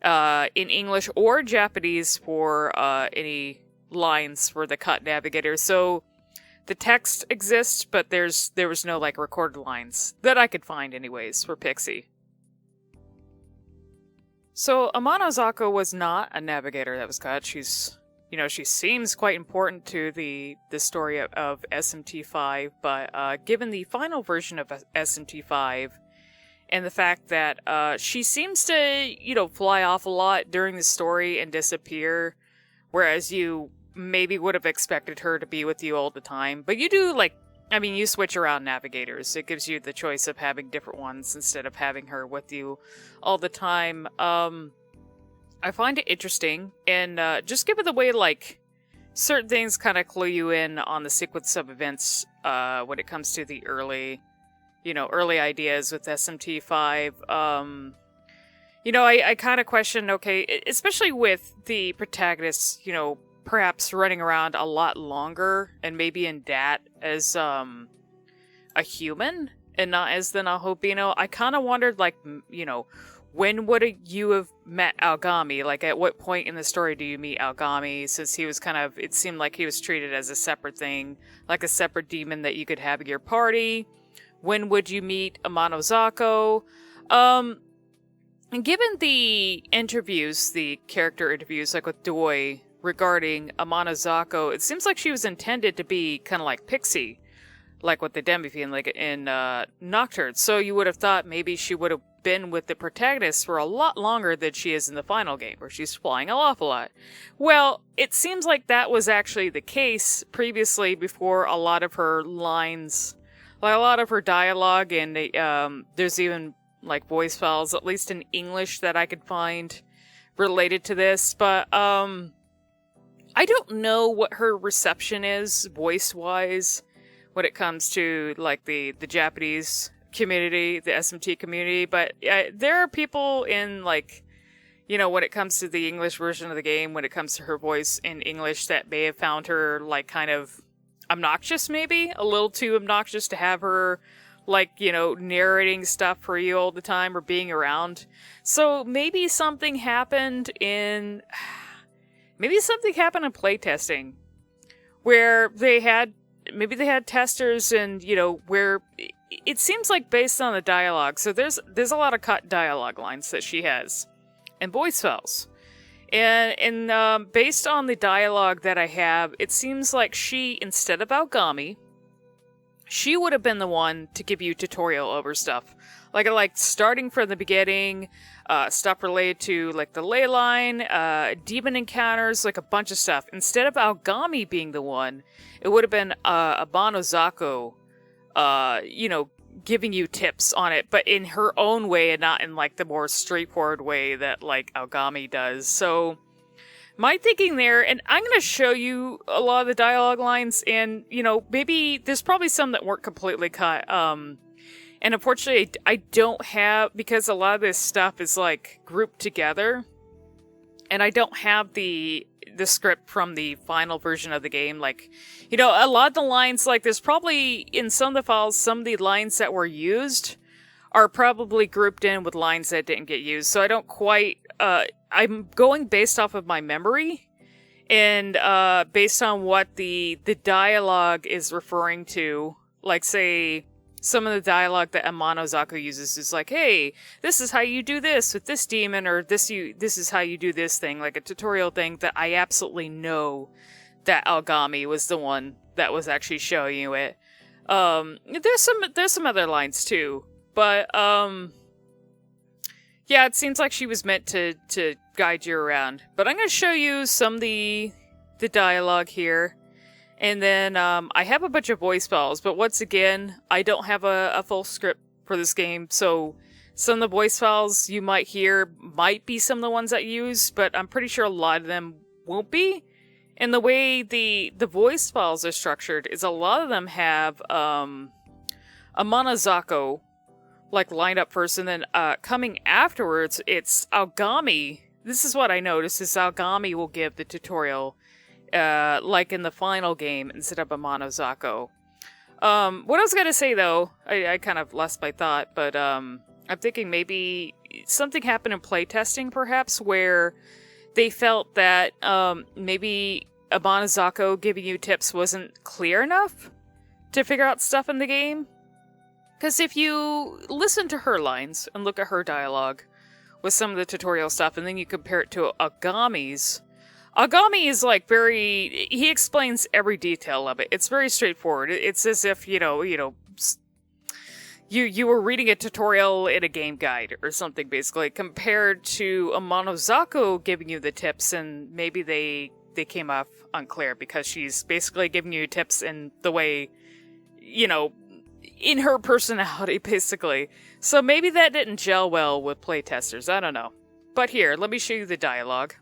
in English or Japanese for any lines for the cut navigator. So the text exists, but there was no like recorded lines that I could find anyways for Pixie. So Amanozako was not a navigator that was cut. She's, you know, she seems quite important to the story of SMT5, but given the final version of SMT5 and the fact that she seems to, you know, fly off a lot during the story and disappear, whereas you maybe would have expected her to be with you all the time. But you do, like, I mean, you switch around navigators. It gives you the choice of having different ones instead of having her with you all the time. I I find it interesting, and just given the way, like, certain things kind of clue you in on the sequence of events when it comes to the early ideas with SMT5. I kind of question, okay, especially with the protagonists, perhaps running around a lot longer and maybe in dat as a human and not as the Nahobino. I kind of wondered, like, when would you have met Aogami? Like, at what point in the story do you meet Aogami? Since he was it seemed like he was treated as a separate thing, like a separate demon that you could have in your party. When would you meet Amanozako? And given the interviews, the character interviews, like with Doi, regarding Amanozako, it seems like she was intended to be kind of like Pixie, like with the Demi-Fiend, like in Nocturne. So you would have thought maybe she would have been with the protagonist for a lot longer than she is in the final game, where she's flying an awful lot. Well, it seems like that was actually the case previously, before a lot of her lines, like a lot of her dialogue, and there's even like voice files, at least in English, that I could find related to this. But I don't know what her reception is voice-wise when it comes to like the Japanese community, the SMT community, but there are people in, like, when it comes to the English version of the game, when it comes to her voice in English, that may have found her, like, kind of obnoxious, maybe a little too obnoxious to have her, like, narrating stuff for you all the time or being around. So maybe something happened in playtesting where they had testers, and where it seems like, based on the dialogue, so there's a lot of cut dialogue lines that she has and voice files, and based on the dialogue that I have, it seems like she, instead of Aogami, she would have been the one to give you tutorial over stuff, like starting from the beginning, stuff related to, like, the ley line, demon encounters, like a bunch of stuff. Instead of Aogami being the one, it would have been Amanozako, giving you tips on it, but in her own way and not in, like, the more straightforward way that, like, Aogami does. So my thinking there, and I'm going to show you a lot of the dialogue lines, and, maybe there's probably some that weren't completely cut, and unfortunately, I don't have, because a lot of this stuff is, like, grouped together, and I don't have the script from the final version of the game. Like, a lot of the lines, like, there's probably, in some of the files, some of the lines that were used are probably grouped in with lines that didn't get used. So I don't quite, I'm going based off of my memory, and based on what the dialogue is referring to. Like, say, some of the dialogue that Amanozako uses is like, hey, this is how you do this with this demon, or this is how you do this thing, like a tutorial thing that I absolutely know that Aogami was the one that was actually showing you it. There's some other lines too, but yeah, it seems like she was meant to guide you around. But I'm going to show you some of the dialogue here. And then I have a bunch of voice files, but once again, I don't have a full script for this game, so some of the voice files you might hear might be some of the ones I use, but I'm pretty sure a lot of them won't be. And the way the voice files are structured is a lot of them have Amanozako, like, lined up first, and then coming afterwards, it's Aogami. This is what I noticed, is Aogami will give the tutorial, like in the final game, instead of Amanozako. What I was gonna say, though, I kind of lost my thought, but I'm thinking maybe something happened in playtesting, perhaps, where they felt that maybe Amanozako giving you tips wasn't clear enough to figure out stuff in the game. Because if you listen to her lines and look at her dialogue with some of the tutorial stuff, and then you compare it to Aogami's, Aogami is, like, he explains every detail of it. It's very straightforward. It's as if, you were reading a tutorial in a game guide or something, basically, compared to Amanozako giving you the tips, and maybe they came off unclear because she's basically giving you tips in the way, in her personality, basically. So maybe that didn't gel well with playtesters. I don't know. But here, let me show you the dialogue.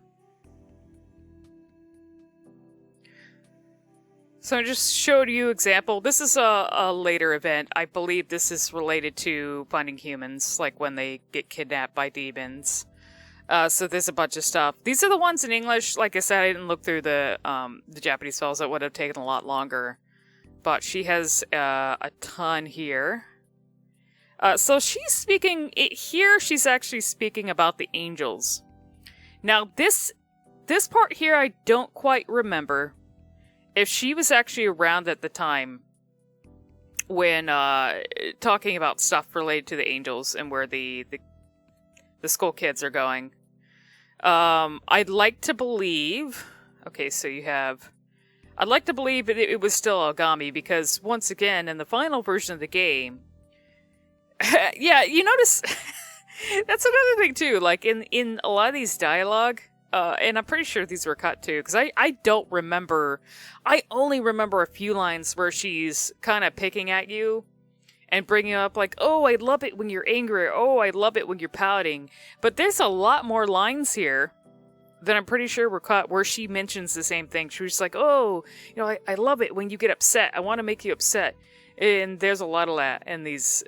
So I just showed you example. This is a later event. I believe this is related to finding humans, like when they get kidnapped by demons. So there's a bunch of stuff. These are the ones in English. Like I said, I didn't look through the Japanese files. That would have taken a lot longer. But she has a ton here. So she's speaking here. She's actually speaking about the angels. Now this part here, I don't quite remember if she was actually around at the time when talking about stuff related to the angels and where the school kids are going. I'd like to believe. Okay, so you have. I'd like to believe it was still Aogami because once again in the final version of the game. Yeah, you notice. That's another thing too. Like in a lot of these dialogue. And I'm pretty sure these were cut too, because I don't remember. I only remember a few lines where she's kind of picking at you and bringing up like, oh, I love it when you're angry. Or, oh, I love it when you're pouting. But there's a lot more lines here that I'm pretty sure were cut where she mentions the same thing. She was like, oh, you know, I love it when you get upset. I want to make you upset. And there's a lot of that in these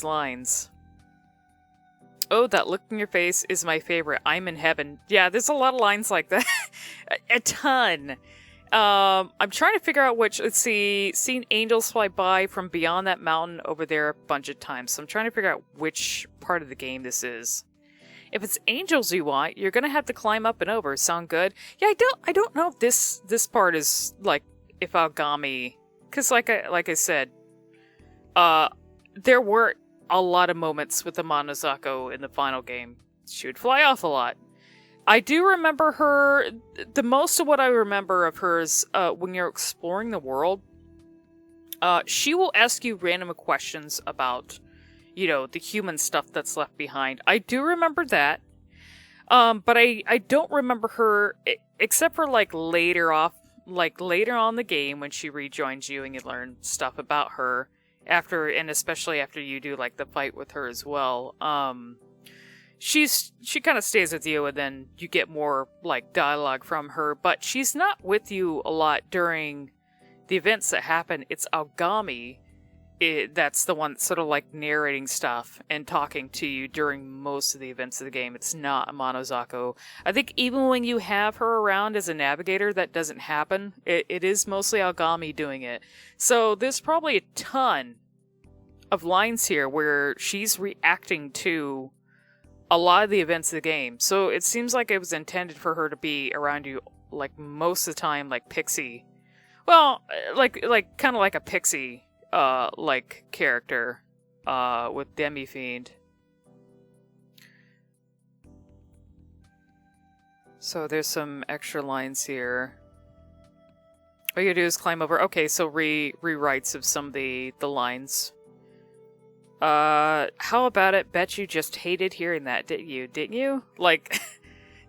lines. Oh, that look in your face is my favorite. I'm in heaven. Yeah, there's a lot of lines like that. A ton. I'm trying to figure out which. Let's see. Seen angels fly by from beyond that mountain over there a bunch of times. So I'm trying to figure out which part of the game this is. If it's angels you want, you're gonna have to climb up and over. Sound good? Yeah, I don't know if this part is like if Aogami, because like I said, there were a lot of moments with Amanozako in the final game. She would fly off a lot. I do remember her. The most of what I remember of her is when you're exploring the world, she will ask you random questions about, you know, the human stuff that's left behind. I do remember that. But I don't remember her, except for like later on in the game when she rejoins you and you learn stuff about her. And especially after you do like the fight with her as well, she kind of stays with you, and then you get more like dialogue from her. But she's not with you a lot during the events that happen. It's Aogami, that's the one that's sort of like narrating stuff and talking to you during most of the events of the game. It's not Amanozako. I think even when you have her around as a navigator, that doesn't happen. It is mostly Aogami doing it. So there's probably a ton of lines here where she's reacting to a lot of the events of the game. So it seems like it was intended for her to be around you like most of the time, like Pixie. Well, like kind of like a Pixie like character with Demi-Fiend. So there's some extra lines here. All you do is climb over. Okay, so rewrites of some of the lines. How about it? Bet you just hated hearing that, didn't you? Like,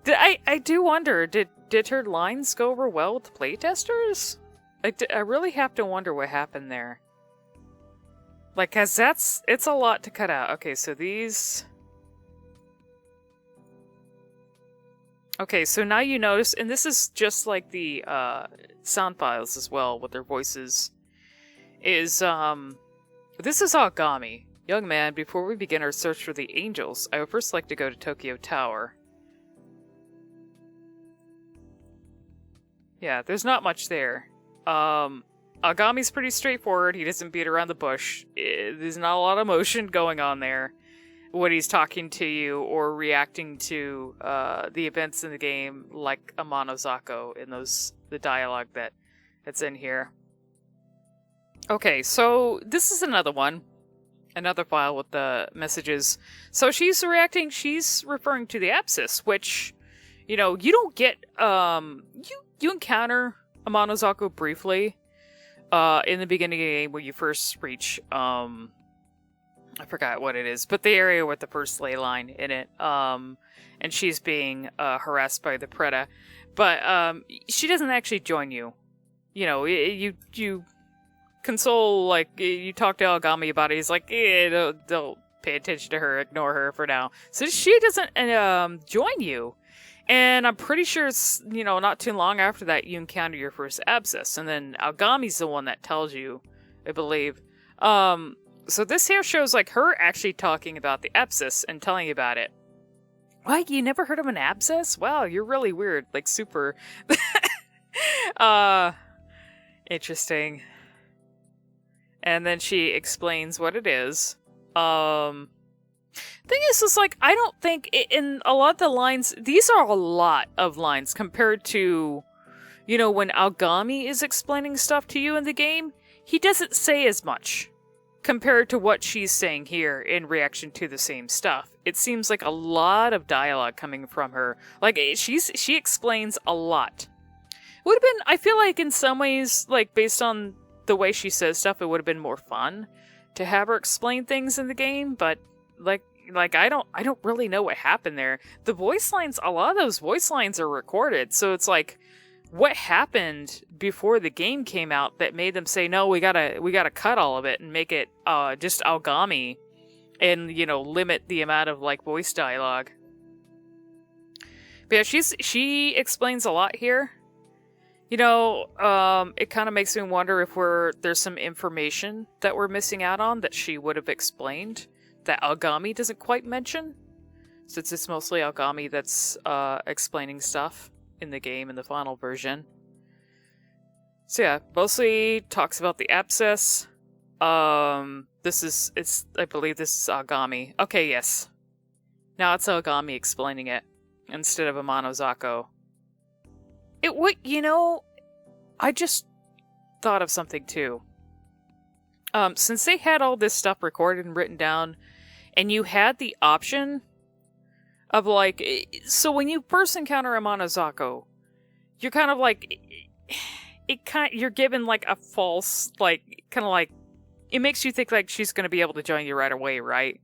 I do wonder, did her lines go over well with the playtesters? I really have to wonder what happened there. Like, cause it's a lot to cut out. Okay, so these... Okay, so now you notice, and this is just like the, sound files as well, with their voices, is, this is Aogami. Young man, before we begin our search for the angels, I would first like to go to Tokyo Tower. Yeah, there's not much there. Agami's pretty straightforward. He doesn't beat around the bush. There's not a lot of emotion going on there when he's talking to you or reacting to the events in the game, like Amanozako in the dialogue that's in here. Okay, so this is another one. Another file with the messages. So she's reacting, she's referring to the Apsis, which, you know, you don't get, you encounter Amanozako briefly, in the beginning of the game when you first reach, I forgot what it is, but the area with the first ley line in it, and she's being, harassed by the Preda, but, she doesn't actually join you. You know, you console, like, you talk to Aogami about it, he's like, they'll pay attention to her, ignore her for now. So she doesn't join you. And I'm pretty sure it's, not too long after that you encounter your first abscess. And then Aogami's the one that tells you, I believe. So this here shows like her actually talking about the abscess and telling you about it. Like, you never heard of an abscess? Wow, you're really weird. Like, super. Interesting. And then she explains what it is. Thing is like, I don't think in a lot of the lines, these are a lot of lines compared to, when Aogami is explaining stuff to you in the game, he doesn't say as much compared to what she's saying here in reaction to the same stuff. It seems like a lot of dialogue coming from her. Like, she explains a lot. Would have been, I feel like in some ways, like, based on the way she says stuff, it would have been more fun to have her explain things in the game, but like I don't really know what happened there. The voice lines, a lot of those voice lines are recorded, so it's like, what happened before the game came out that made them say, no, we gotta cut all of it and make it just Aogami and, limit the amount of like voice dialogue. But yeah, she explains a lot here. It kind of makes me wonder if there's some information that we're missing out on that she would have explained that Aogami doesn't quite mention, since it's mostly Aogami that's explaining stuff in the game in the final version. So yeah, mostly talks about the abscess. I believe this is Aogami. Okay, yes. Now it's Aogami explaining it instead of Amanozako. I just thought of something too. Since they had all this stuff recorded and written down, and you had the option of like, so when you first encounter Amanozako, you're kind of like, you're given like a false, like, kind of like, it makes you think like she's going to be able to join you right away, right?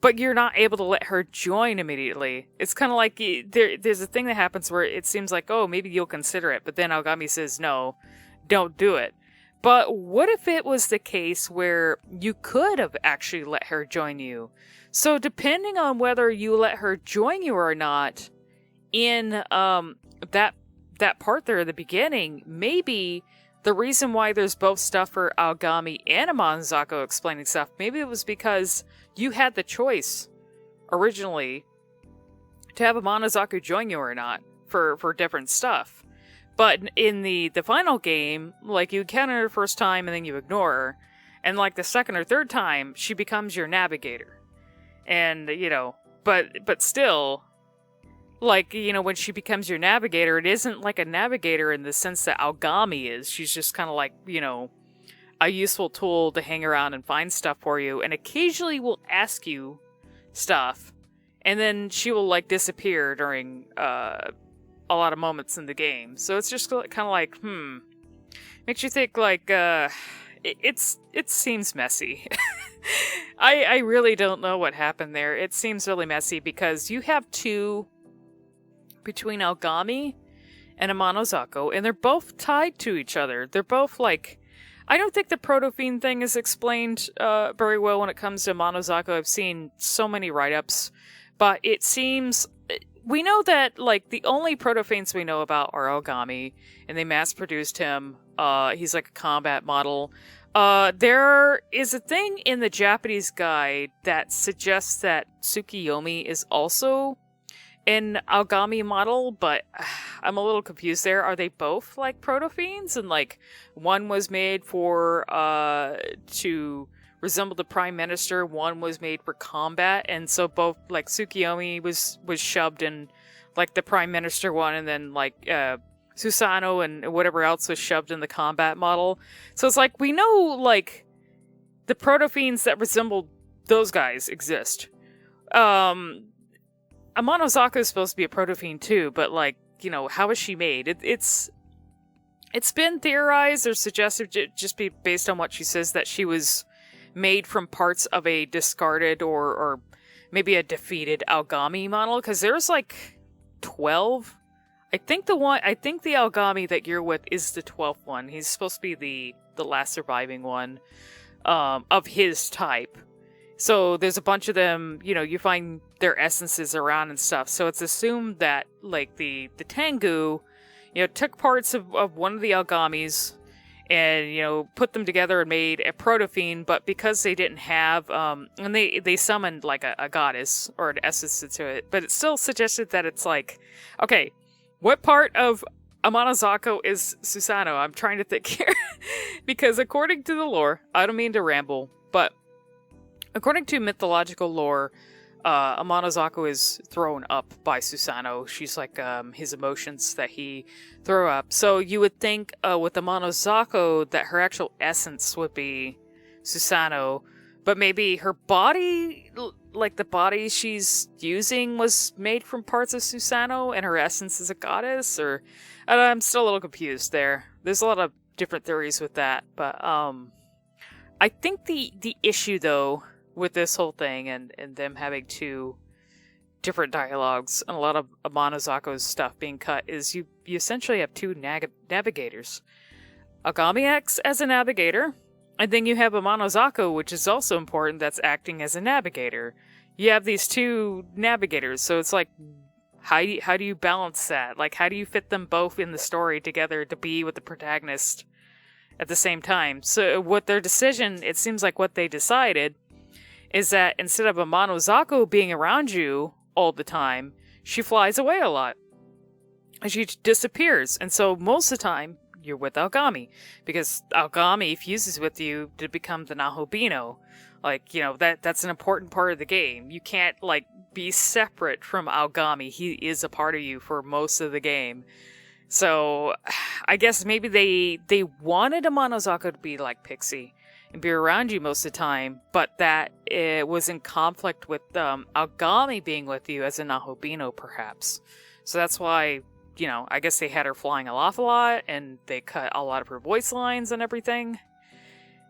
But you're not able to let her join immediately. It's kind of like, there's a thing that happens where it seems like, oh, maybe you'll consider it, but then Aogami says, no, don't do it. But what if it was the case where you could have actually let her join you? So depending on whether you let her join you or not, in that part there at the beginning, maybe the reason why there's both stuff for Aogami and Amanozako explaining stuff, maybe it was because you had the choice originally to have Amanozako join you or not for different stuff. But in the final game, like, you encounter her the first time and then you ignore her. And like the second or third time, she becomes your navigator. And, but still, like, when she becomes your navigator, it isn't like a navigator in the sense that Aogami is. She's just kind of like, a useful tool to hang around and find stuff for you. And occasionally will ask you stuff. And then she will, like, disappear during, a lot of moments in the game. So it's just kind of like, makes you think like, it seems messy. I really don't know what happened there. It seems really messy because you have two between Aogami and Amanozako, and they're both tied to each other. They're both like, I don't think the protophene thing is explained very well when it comes to Amanozako. I've seen so many write-ups, but it seems, we know that, like, the only protophanes we know about are Aogami, and they mass-produced him. He's like a combat model. There is a thing in the Japanese guide that suggests that Tsukiyomi is also an Aogami model, but I'm a little confused there. Are they both, like, protophanes? And, like, one was made for, to resemble the Prime Minister, one was made for combat, and so both, like, Tsukiyomi was shoved in, like, the Prime Minister one, and then, like, Susanoo and whatever else was shoved in the combat model. So it's like, we know, like, the protophanes that resemble those guys exist. Amanozako is supposed to be a protophene too, but, like, how is she made? It's been theorized or suggested just be based on what she says that she was made from parts of a discarded or maybe a defeated Aogami model, because there's like 12. I think the Aogami that you're with is the 12th one. He's supposed to be the last surviving one of his type. So there's a bunch of them, you find their essences around and stuff. So it's assumed that, like, the Tengu, took parts of one of the Aogamis and, put them together and made a protophene, but because they didn't have, and they summoned, like, a goddess or an essence to it, but it still suggested that it's like, okay, what part of Amanozako is Susanoo? I'm trying to think here. Because according to the lore, I don't mean to ramble, but according to mythological lore, Amanozako is thrown up by Susanoo. She's like his emotions that he threw up. So you would think with Amanozako that her actual essence would be Susanoo, but maybe her body, like the body she's using, was made from parts of Susanoo, and her essence is a goddess. Or I'm still a little confused there. There's a lot of different theories with that, but I think the issue though with this whole thing and them having two different dialogues and a lot of Amanozako's stuff being cut is you essentially have two navigators. Aogami acts as a navigator, and then you have Amanozako, which is also important, that's acting as a navigator. You have these two navigators, so it's like, how do you balance that? Like, how do you fit them both in the story together to be with the protagonist at the same time? So what their decision, it seems like what they decided, is that instead of Amanozako being around you all the time, she flies away a lot. And she disappears. And so most of the time, you're with Aogami. Because Aogami fuses with you to become the Nahobino. Like, that's an important part of the game. You can't, like, be separate from Aogami. He is a part of you for most of the game. So, I guess maybe they wanted Amanozako to be like Pixie and be around you most of the time, but that it was in conflict with Aogami being with you as a Nahobino, perhaps. So that's why, I guess they had her flying off a lot, and they cut a lot of her voice lines and everything.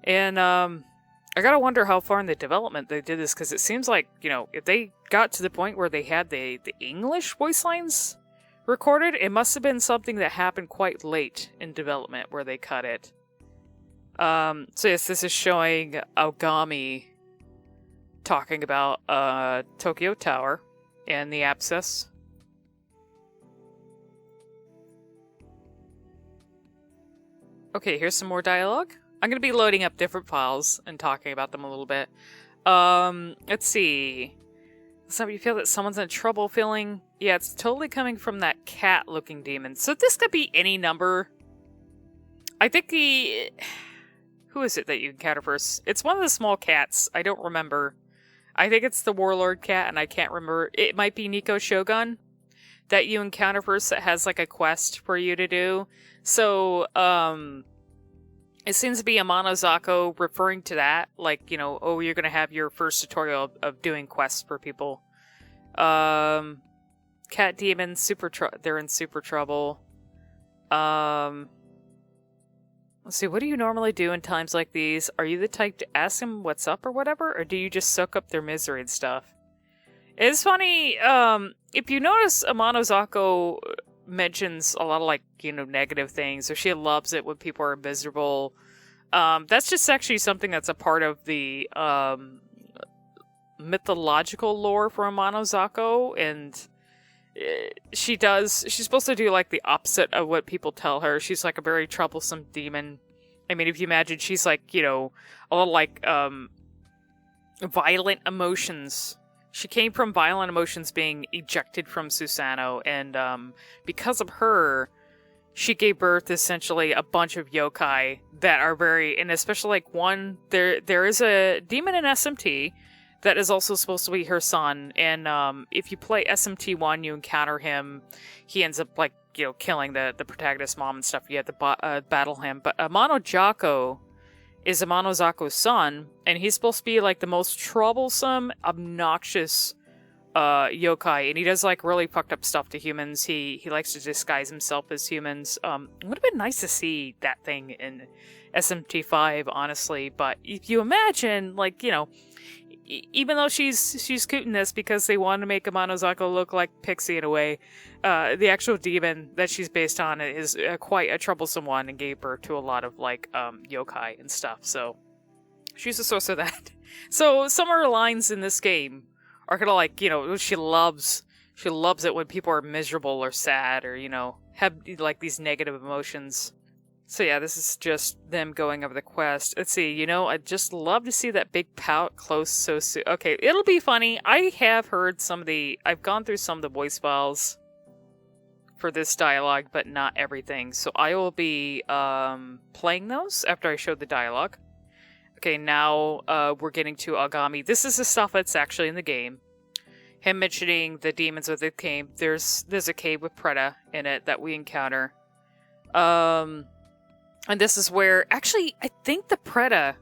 And I gotta wonder how far in the development they did this, because it seems like, if they got to the point where they had the English voice lines recorded, it must have been something that happened quite late in development where they cut it. So yes, this is showing Aogami talking about Tokyo Tower and the abscess. Okay, here's some more dialogue. I'm going to be loading up different files and talking about them a little bit. Let's see. So you feel that someone's in trouble feeling? Yeah, it's totally coming from that cat-looking demon. So this could be any number. I think who is it that you encounter first? It's one of the small cats. I don't remember. I think it's the Warlord cat, and I can't remember. It might be Nico Shogun that you encounter first that has, like, a quest for you to do. So, it seems to be Amanozako referring to that. Like, oh, you're going to have your first tutorial of doing quests for people. Cat demons, they're in super trouble. Let's see, what do you normally do in times like these? Are you the type to ask them what's up or whatever? Or do you just soak up their misery and stuff? It's funny, if you notice, Amanozako mentions a lot of, like, negative things, or she loves it when people are miserable. That's just actually something that's a part of the, mythological lore for Amanozako, and she's supposed to do, like, the opposite of what people tell her. She's, like, a very troublesome demon. I mean, if you imagine, she's, like, a little, like, violent emotions. She came from violent emotions being ejected from Susanoo, and because of her, she gave birth to essentially a bunch of yokai that are very, and especially like one, there is a demon in SMT that is also supposed to be her son, and if you play SMT1, you encounter him, he ends up like, killing the protagonist's mom and stuff, you have to battle him, but Amanozako is Amanozako's son, and he's supposed to be, like, the most troublesome, obnoxious yokai, and he does, like, really fucked up stuff to humans. He likes to disguise himself as humans. It would have been nice to see that thing in SMT5, honestly, but if you imagine, like, even though she's cute in this because they wanted to make Amanozako look like Pixie in a way, the actual demon that she's based on is quite a troublesome one and gave birth to a lot of, like, yokai and stuff, so She's the source of that. So some of her lines in this game are kind of like, she loves it when people are miserable or sad or, have like these negative emotions. So yeah, this is just them going over the quest. Let's see, I'd just love to see that big pout close so soon. Okay, it'll be funny. I have heard I've gone through some of the voice files for this dialogue, but not everything. So I will be playing those after I show the dialogue. Okay, now we're getting to Aogami. This is the stuff that's actually in the game. Him mentioning the demons of the cave. There's a cave with Preta in it that we encounter. And this is where, actually, I think the Preta...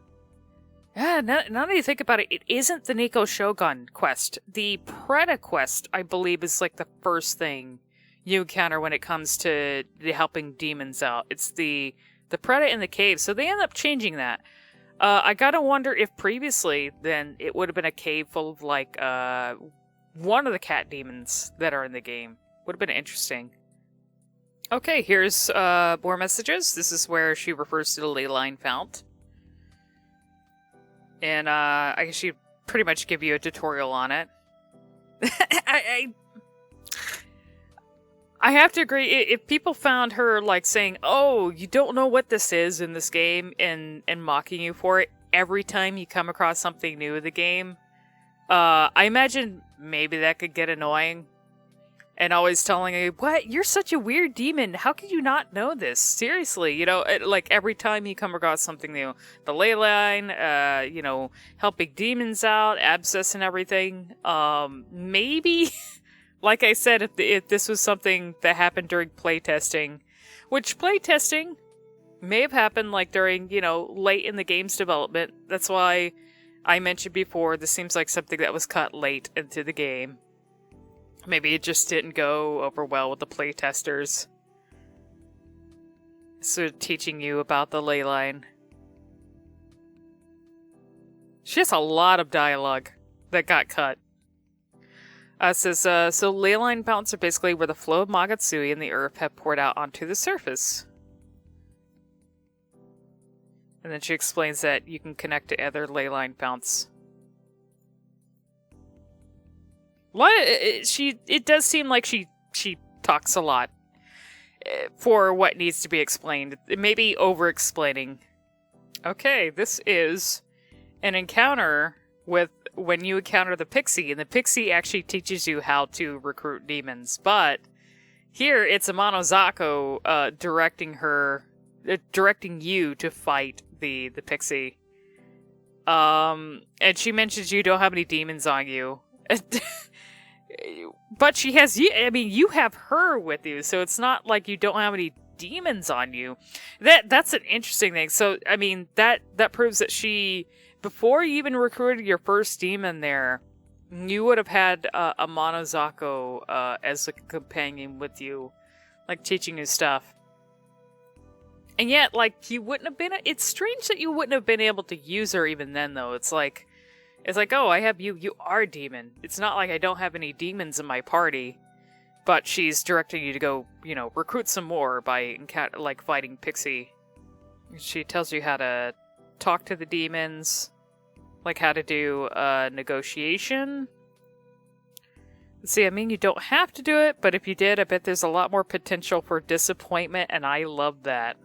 Yeah, now that you think about it, it isn't the Nico Shogun quest. The Preta quest, I believe, is like the first thing you encounter when it comes to helping demons out. It's the Preta in the cave, so they end up changing that. I gotta wonder if previously, then, it would have been a cave full of, like, one of the cat demons that are in the game. Would have been interesting. Okay, here's more messages. This is where she refers to the leyline fount. And I guess she'd pretty much give you a tutorial on it. I have to agree, if people found her like saying, oh, you don't know what this is in this game, and mocking you for it every time you come across something new in the game, I imagine maybe that could get annoying. And always telling you, what? You're such a weird demon. How could you not know this? Seriously, like every time you come across something new. The ley line, helping demons out, abscess and everything. Maybe, like I said, if this was something that happened during playtesting, which playtesting may have happened like during, late in the game's development. That's why I mentioned before, this seems like something that was cut late into the game. Maybe it just didn't go over well with the playtesters. So teaching you about the ley line. She has a lot of dialogue that got cut. Says, so ley line fountains are basically where the flow of Magotsui and the earth have poured out onto the surface. And then she explains that you can connect to other ley line founts. It does seem like she talks a lot for what needs to be explained. Maybe over-explaining. Okay, this is an encounter with when you encounter the Pixie, and the Pixie actually teaches you how to recruit demons. But here it's Amanozako directing you to fight the Pixie. And she mentions you don't have any demons on you. But she has you. I mean, you have her with you, so it's not like you don't have any demons on you. That's an interesting thing. So, I mean, that proves that she, before you even recruited your first demon there, you would have had Amanozako as a companion with you, like teaching you stuff. And yet, like, you wouldn't have been. It's strange that you wouldn't have been able to use her even then, though. It's like, oh, I have you. You are a demon. It's not like I don't have any demons in my party. But she's directing you to go, recruit some more by, fighting Pixie. She tells you how to talk to the demons. Like how to do negotiation. See, I mean, you don't have to do it, but if you did, I bet there's a lot more potential for disappointment, and I love that.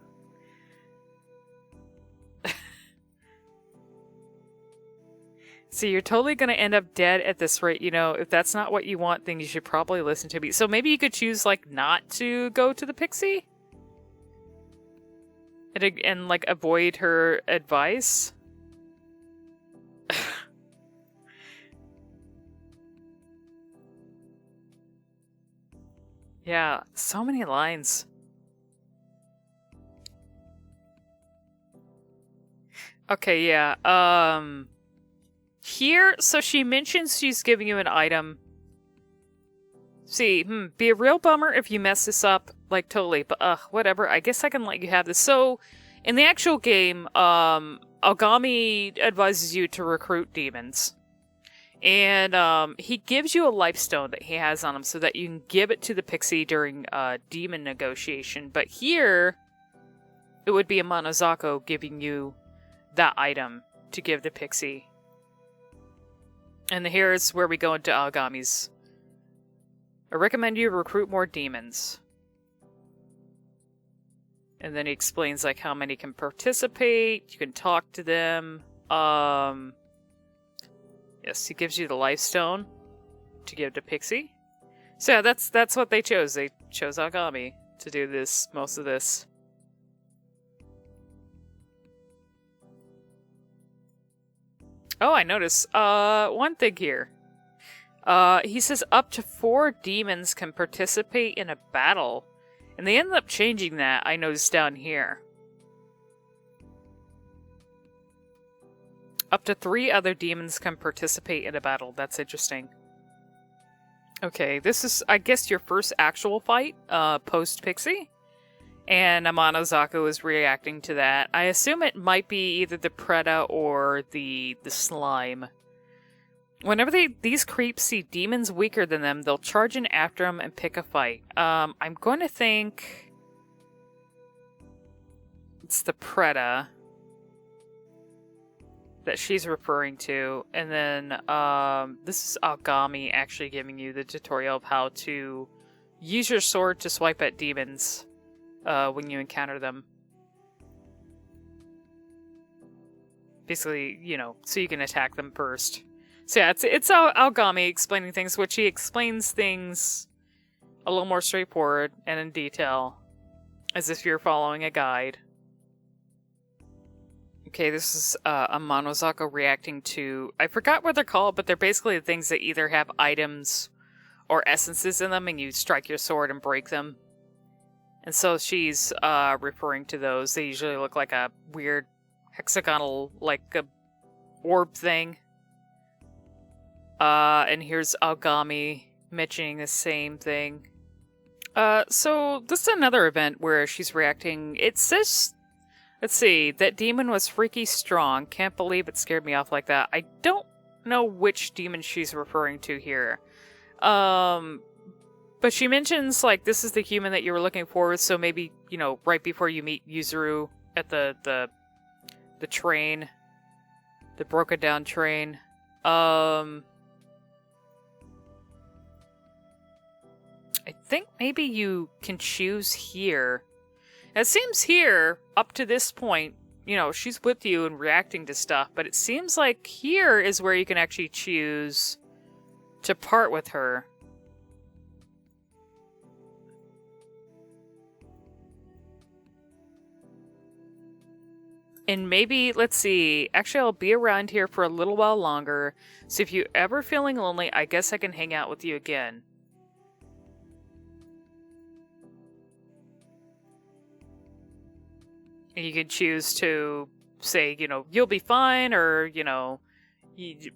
See, you're totally going to end up dead at this rate. If that's not what you want, then you should probably listen to me. So maybe you could choose, not to go to the Pixie? And avoid her advice? Yeah, so many lines. Okay, yeah, here, so she mentions she's giving you an item. See, be a real bummer if you mess this up, totally, but whatever, I guess I can let you have this. So, in the actual game, Aogami advises you to recruit demons. And, he gives you a life stone that he has on him so that you can give it to the Pixie during, demon negotiation. But here, it would be Amanozako giving you that item. to give to Pixie. And here's where we go into Aogami's. I recommend you recruit more demons. And then he explains like how many can participate, you can talk to them. Yes, he gives you the life stone to give to Pixie. So yeah, that's what they chose. They chose Aogami to do most of this. Oh, I notice one thing here. He says up to 4 demons can participate in a battle. And they ended up changing that, I noticed down here. Up to 3 other demons can participate in a battle. That's interesting. Okay, this is, I guess, your first actual fight, post-Pixie. And Amanozako is reacting to that. I assume it might be either the Preda or the slime. Whenever these creeps see demons weaker than them, they'll charge in after them and pick a fight. I'm going to think it's the Preda that she's referring to. And then this is Aogami actually giving you the tutorial of how to use your sword to swipe at demons when you encounter them. Basically, you know, so you can attack them first. So yeah, it's Aogami explaining things, which he explains things a little more straightforward and in detail, as if you're following a guide. Okay, this is Amanozako reacting to... I forgot what they're called, but they're basically the things that either have items or essences in them, and you strike your sword and break them. And so she's referring to those. They usually look like a weird hexagonal, like a orb thing. And here's Aogami mentioning the same thing. So this is another event where she's reacting. It says, let's see, that demon was freaky strong. Can't believe it scared me off like that. I don't know which demon she's referring to here. But she mentions, like, this is the human that you were looking for, so maybe, you know, right before you meet Yuzuru at the train. The broken down train. I think maybe you can choose here. It seems here, up to this point, you know, she's with you and reacting to stuff, but it seems like here is where you can actually choose to part with her. And maybe, let's see, actually I'll be around here for a little while longer, so if you're ever feeling lonely, I guess I can hang out with you again. And you can choose to say, you know, you'll be fine, or, you know,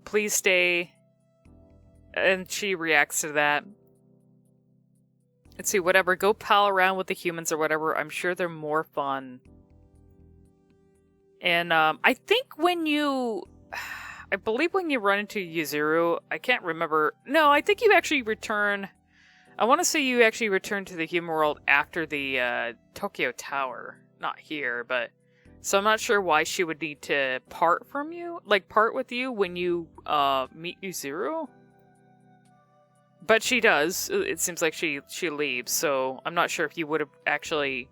please stay. And she reacts to that. Let's see, whatever, go pal around with the humans or whatever, I'm sure they're more fun. And I think when you... I believe when you run into Yuzuru, I can't remember... No, I think you actually return... I want to say you actually return to the human world after the Tokyo Tower. Not here, but... So I'm not sure why she would need to part from you. Like, part with you when you meet Yuzuru. But she does. It seems like she leaves, so I'm not sure if you would have actually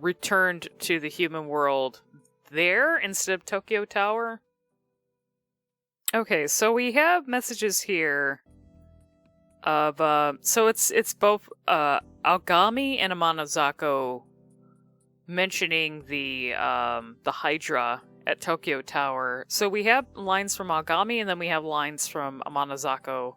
returned to the human world there instead of Tokyo Tower. Okay, so we have messages here of so it's both Aogami and Amanozako mentioning the Hydra at Tokyo Tower. So we have lines from Aogami and then we have lines from Amanozako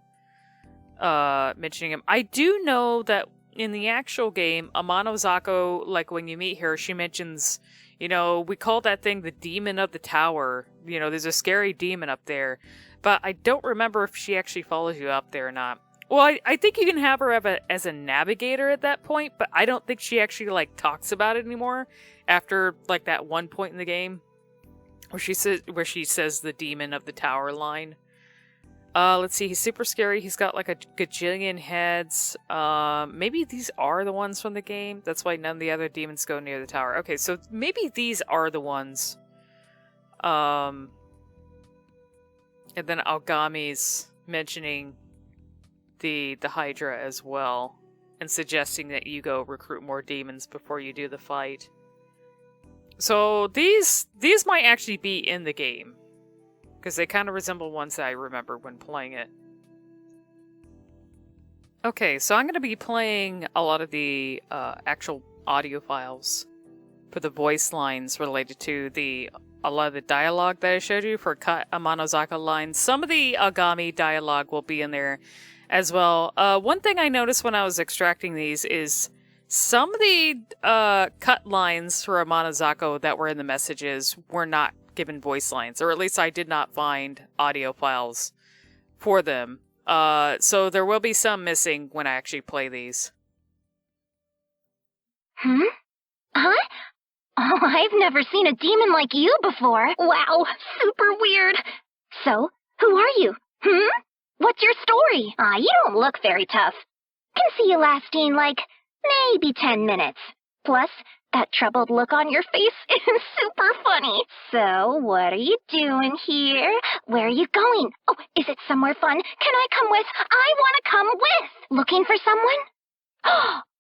mentioning him. I do know that in the actual game, Amanozako, like when you meet her, she mentions, you know, we call that thing the demon of the tower. You know, there's a scary demon up there. But I don't remember if she actually follows you up there or not. Well, I think you can have her as a navigator at that point, but I don't think she actually, like, talks about it anymore after, like, that one point in the game where she says the demon of the tower line. Let's see, he's super scary. He's got like a gajillion heads. Maybe these are the ones from the game. That's why none of the other demons go near the tower. Okay, so maybe these are the ones. And then Aogami's mentioning the Hydra as well, and suggesting that you go recruit more demons before you do the fight. So these might actually be in the game, because they kind of resemble ones that I remember when playing it. Okay, so I'm going to be playing a lot of the actual audio files for the voice lines related to a lot of the dialogue that I showed you for cut Amanozako lines. Some of the Aogami dialogue will be in there as well. One thing I noticed when I was extracting these is some of the cut lines for Amanozako that were in the messages were not given voice lines, or at least I did not find audio files for them. So there will be some missing when I actually play these. Huh? Oh, I've never seen a demon like you before. Wow, super weird. So, who are you? What's your story? You don't look very tough. Can see you lasting, like, maybe 10 minutes. Plus, that troubled look on your face is super funny. So, what are you doing here? Where are you going? Oh, is it somewhere fun? Can I come with? I want to come with. Looking for someone?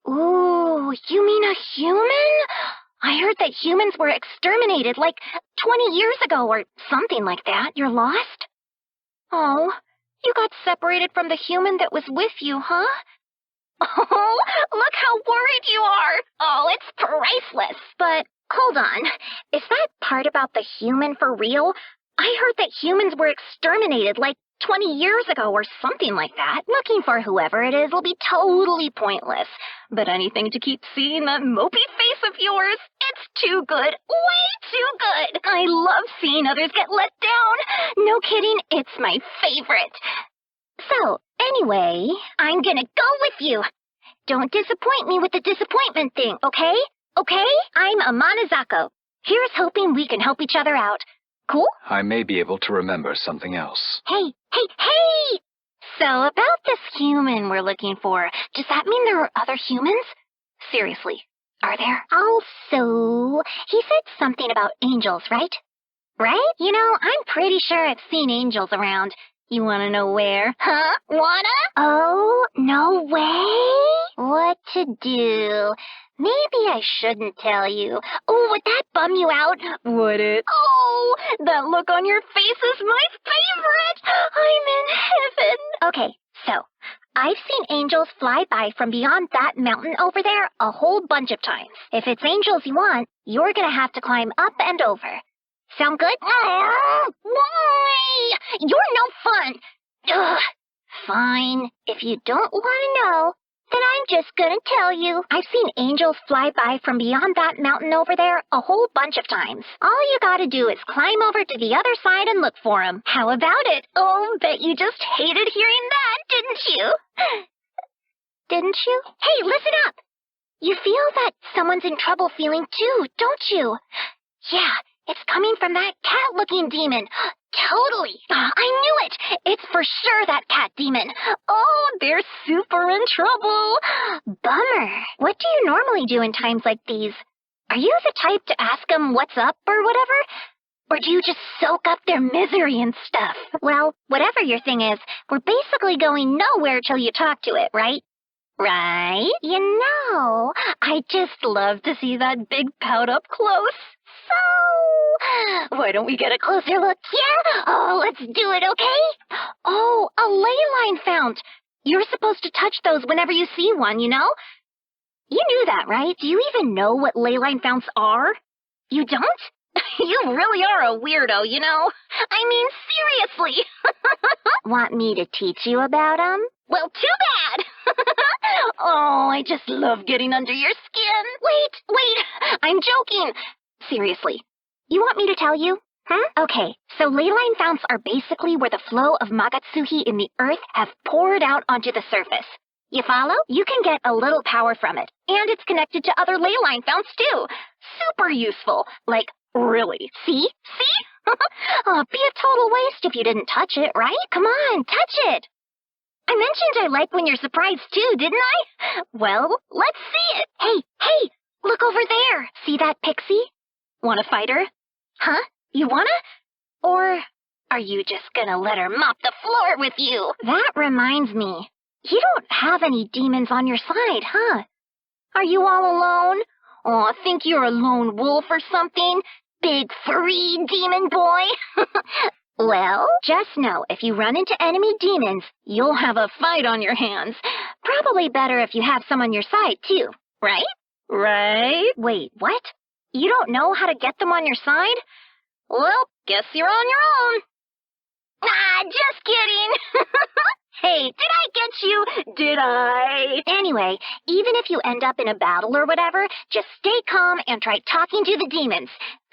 Ooh, you mean a human? I heard that humans were exterminated like 20 years ago or something like that. You're lost? Oh, you got separated from the human that was with you, huh? Oh, look how worried you are. Oh, it's priceless. But hold on. Is that part about the human for real? I heard that humans were exterminated like 20 years ago or something like that. Looking for whoever it is will be totally pointless. But anything to keep seeing that mopey face of yours, it's too good. Way too good. I love seeing others get let down. No kidding, it's my favorite. So, anyway, I'm gonna go with you. Don't disappoint me with the disappointment thing, okay? Okay? I'm Amanozako. Here's hoping we can help each other out. Cool? I may be able to remember something else. Hey! So, about this human we're looking for, does that mean there are other humans? Seriously, are there? Also, he said something about angels, right? Right? You know, I'm pretty sure I've seen angels around. You wanna know where? Huh? Wanna? Oh, no way? What to do? Maybe I shouldn't tell you. Oh, would that bum you out? Would it? Oh, that look on your face is my favorite. I'm in heaven. Okay, so I've seen angels fly by from beyond that mountain over there a whole bunch of times. If it's angels you want, you're gonna have to climb up and over. Sound good? Why? You're no fun. Ugh. Fine. If you don't want to know, then I'm just gonna tell you. I've seen angels fly by from beyond that mountain over there a whole bunch of times. All you gotta do is climb over to the other side and look for them. How about it? Oh, bet you just hated hearing that, didn't you? Didn't you? Hey, listen up. You feel that someone's in trouble feeling too, don't you? Yeah. It's coming from that cat-looking demon. Totally. I knew it. It's for sure that cat demon. Oh, they're super in trouble. Bummer. What do you normally do in times like these? Are you the type to ask them what's up or whatever? Or do you just soak up their misery and stuff? Well, whatever your thing is, we're basically going nowhere till you talk to it, right? Right? You know, I just love to see that big pout up close. So, why don't we get a closer look? Yeah? Oh, let's do it, okay? Oh, a ley line found. You're supposed to touch those whenever you see one, you know? You knew that, right? Do you even know what ley line founts are? You don't? You really are a weirdo, you know? I mean, seriously. Want me to teach you about them? Well, too bad. Oh, I just love getting under your skin. Wait, I'm joking. Seriously, you want me to tell you? Okay, so ley line founts are basically where the flow of Magatsuhi in the earth have poured out onto the surface. You follow? You can get a little power from it, and it's connected to other ley line founts too. Super useful. Like, really. See? Oh, be a total waste if you didn't touch it, right? Come on, touch it. I mentioned I like when you're surprised too, didn't I? Well, let's see it. Hey, look over there. See that Pixie? Want to fight her? Huh? You wanna? Or Are you just gonna let her mop the floor with you? That reminds me. You don't have any demons on your side, huh? Are you all alone? Aw, think you're a lone wolf or something? Big furry demon boy? Well, just know if you run into enemy demons, you'll have a fight on your hands. Probably better if you have some on your side, too. Right? Right? Wait, what? You don't know how to get them on your side? Well, guess you're on your own. Ah, just kidding. Hey, did I get you? Did I? Anyway, even if you end up in a battle or whatever, just stay calm and try talking to the demons.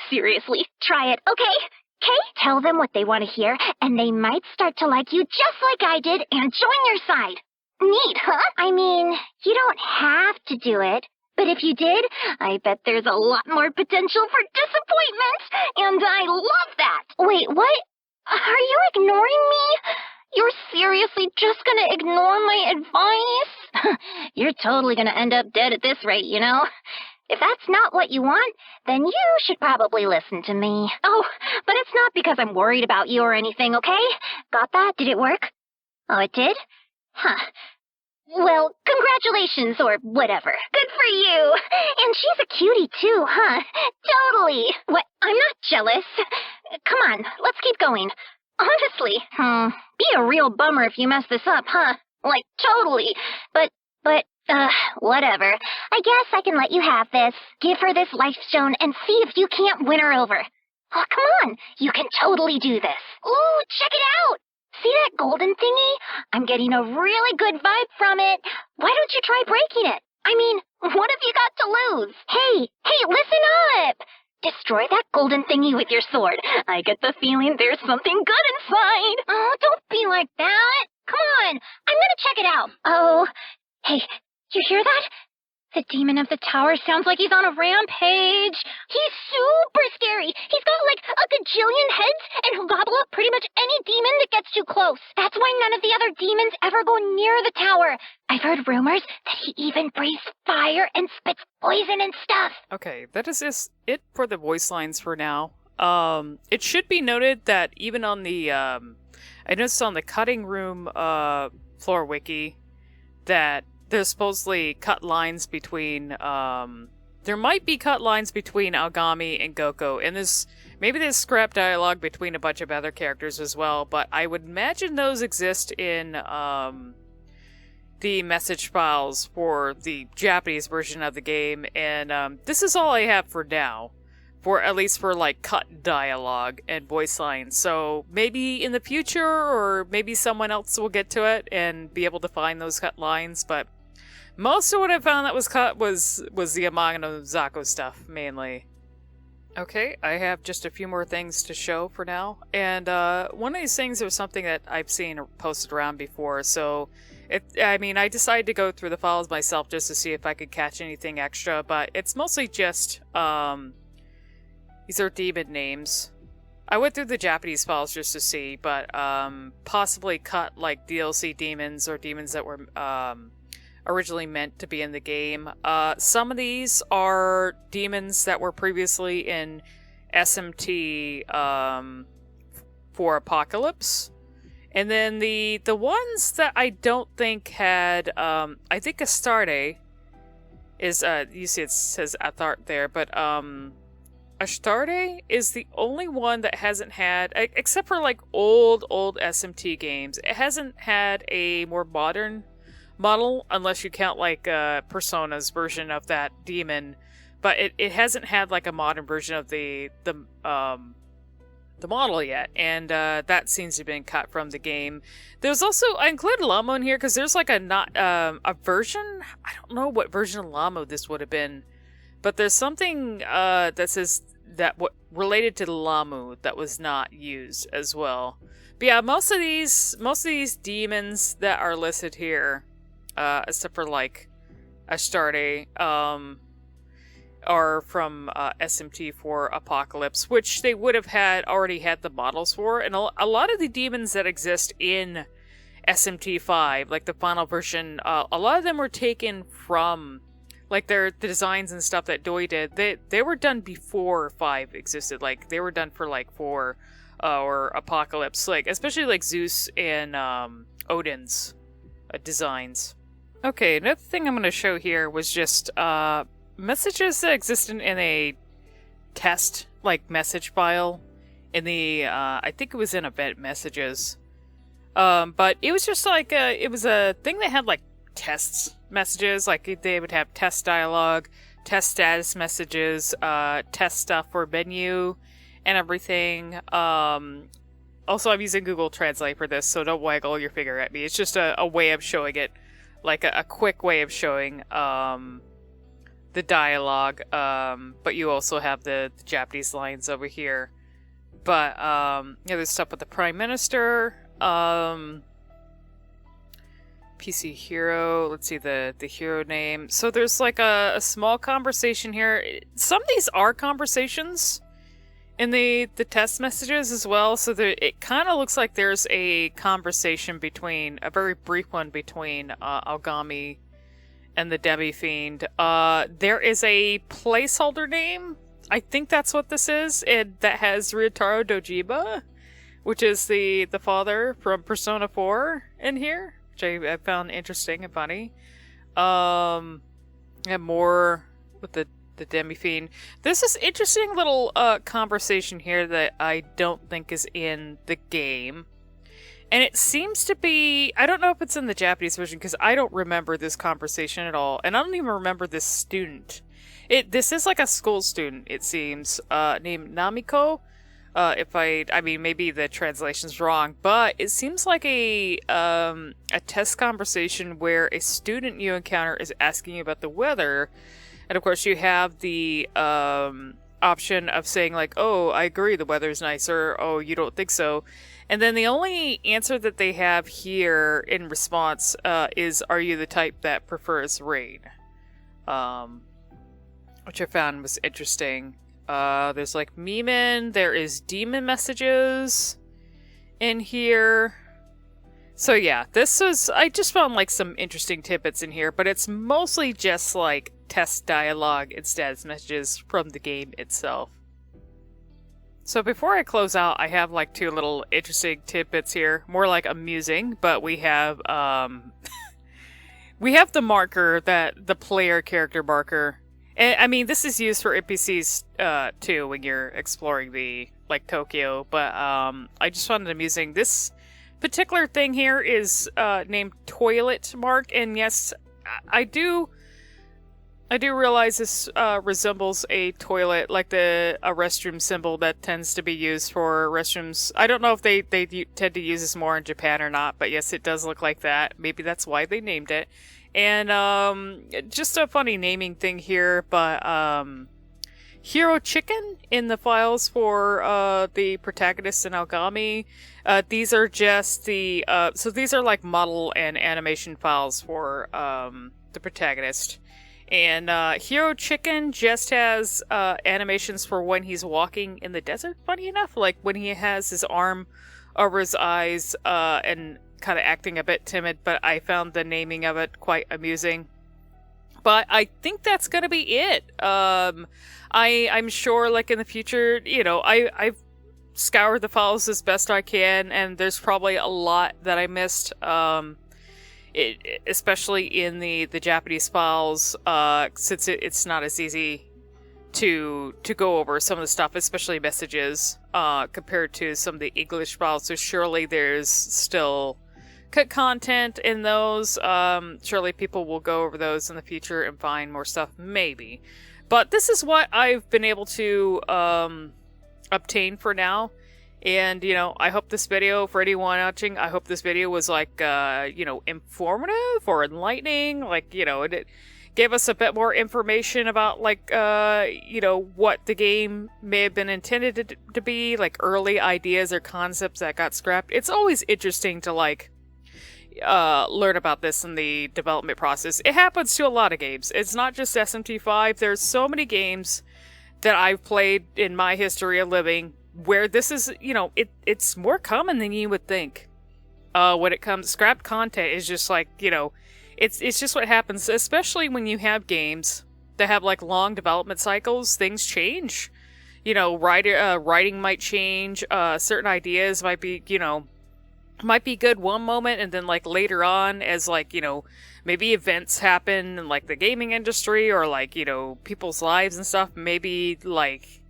Seriously, try it, okay? Okay? Tell them what they want to hear, and they might start to like you just like I did and join your side. Neat, huh? I mean, you don't have to do it. But if you did, I bet there's a lot more potential for disappointment, and I love that. Wait, what? Are you ignoring me? You're seriously just gonna ignore my advice? You're totally gonna end up dead at this rate, you know? If that's not what you want, then you should probably listen to me. Oh, but it's not because I'm worried about you or anything, okay? Got that? Did it work? Oh, it did? Huh. Well, congratulations or whatever. Good for you. And she's a cutie too, huh? Totally. What? I'm not jealous. Come on, let's keep going. Honestly, be a real bummer if you mess this up, huh? Like, totally. But, whatever. I guess I can let you have this. Give her this life stone and see if you can't win her over. Oh, come on. You can totally do this. Ooh, check it out. See that golden thingy? I'm getting a really good vibe from it. Why don't you try breaking it? I mean, what have you got to lose? Hey, listen up. Destroy that golden thingy with your sword. I get the feeling there's something good inside. Oh, don't be like that. Come on, I'm gonna check it out. Oh, hey, you hear that? The demon of the tower sounds like he's on a rampage. He's super scary. He's got like a gajillion heads and he'll gobble up pretty much any demon that gets too close. That's why none of the other demons ever go near the tower. I've heard rumors that he even breathes fire and spits poison and stuff. Okay, that is just it for the voice lines for now. It should be noted that even on the, I noticed on the cutting room, floor wiki that there's supposedly cut lines between, there might be cut lines between Aogami and Goko, and maybe there's scrap dialogue between a bunch of other characters as well, but I would imagine those exist in, the message files for the Japanese version of the game, and, this is all I have for now. At least for, like, cut dialogue and voice lines. So, maybe in the future, or maybe someone else will get to it and be able to find those cut lines, but most of what I found that was cut was the Amanozako stuff, mainly. Okay, I have just a few more things to show for now, and one of these things was something that I've seen posted around before, so I decided to go through the files myself just to see if I could catch anything extra, but it's mostly just, these are demon names. I went through the Japanese files just to see, but possibly cut like DLC demons or demons that were originally meant to be in the game. Some of these are demons that were previously in SMT for Apocalypse. And then the ones that I don't think had, I think Astarte is, you see it says Athart there, but Astarte is the only one that hasn't had, except for like old SMT games, it hasn't had a more modern model, unless you count like Persona's version of that demon, but it hasn't had like a modern version of the model yet, and that seems to have been cut from the game. There's also, I included Lamo in here because there's like a version, I don't know what version of Lamo this would have been, but there's something that says that related to the Lamu that was not used as well. But yeah, most of these demons that are listed here, except for like Astarte, are from SMT for Apocalypse, which they would have already had the models for, and a lot of the demons that exist in SMT 5, like the final version, a lot of them were taken from Like the designs and stuff that Doi did, they were done before 5 existed. Like they were done for like 4 or Apocalypse, like especially like Zeus and Odin's designs. Okay, another thing I'm going to show here was just messages that existed in a test like message file in the I think it was in event messages. But it was just like it was a thing that had like tests messages, like they would have test dialogue, test status messages, test stuff for menu and everything. Also, I'm using Google Translate for this, so don't waggle your finger at me. It's just a way of showing it, like a quick way of showing the dialogue. But you also have the Japanese lines over here. But yeah, there's stuff with the Prime Minister. PC hero, let's see the hero name. So there's like a small conversation here. Some of these are conversations in the test messages as well, so it kind of looks like there's a conversation between, a very brief one between Aogami and the Demi-Fiend. There is a placeholder name, I think that's what this is, that has Ryotaro Dojima, which is the father from Persona 4 in here, which I found interesting and funny. And more with the Demi-Fiend. There's this interesting little conversation here that I don't think is in the game. And it seems to be, I don't know if it's in the Japanese version, because I don't remember this conversation at all. And I don't even remember this student. This is like a school student, it seems, named Namiko. I mean, maybe the translation's wrong, but it seems like a test conversation where a student you encounter is asking you about the weather, and of course you have the option of saying like, "Oh, I agree, the weather's nice," or "Oh, you don't think so," and then the only answer that they have here in response is, "Are you the type that prefers rain?" Which I found was interesting. There's like Memen, there is demon messages in here. So yeah, I just found like some interesting tidbits in here, but it's mostly just like test dialogue and status messages from the game itself. So before I close out, I have like 2 little interesting tidbits here, more like amusing, but we have we have the marker, the player character marker. I mean, this is used for NPCs too when you're exploring the like Tokyo, but I just found it amusing. This particular thing here is named Toilet Mark, and yes, I do realize this resembles a toilet, like a restroom symbol that tends to be used for restrooms. I don't know if they tend to use this more in Japan or not, but yes, it does look like that. Maybe that's why they named it. And just a funny naming thing here, but Hero Chicken in the files for the protagonist and Aogami. These are just the so these are like model and animation files for the protagonist. And Hero Chicken just has animations for when he's walking in the desert, funny enough, like when he has his arm over his eyes and kind of acting a bit timid, but I found the naming of it quite amusing. But I think that's gonna be it. I'm sure, like in the future, you know, I've scoured the files as best I can, and there's probably a lot that I missed. Especially in the Japanese files, since it's not as easy to go over some of the stuff, especially messages, compared to some of the English files. So surely there's still cut content in those. Surely people will go over those in the future and find more stuff, maybe. But this is what I've been able to obtain for now. And, you know, I hope this video, for anyone watching, I hope this video was, like, you know, informative or enlightening. Like, you know, it gave us a bit more information about, like, you know, what the game may have been intended to be, like, early ideas or concepts that got scrapped. It's always interesting to, like, learn about this in the development process. It happens to a lot of games. It's not just SMT5. There's so many games that I've played in my history of living where this is, you know, it's more common than you would think. When it comes, scrapped content is just like, you know, it's just what happens, especially when you have games that have like long development cycles. Things change. You know, writing might change. Certain ideas might be, might be good one moment, and then like later on, as like, maybe events happen in like the gaming industry or like, people's lives and stuff, maybe like,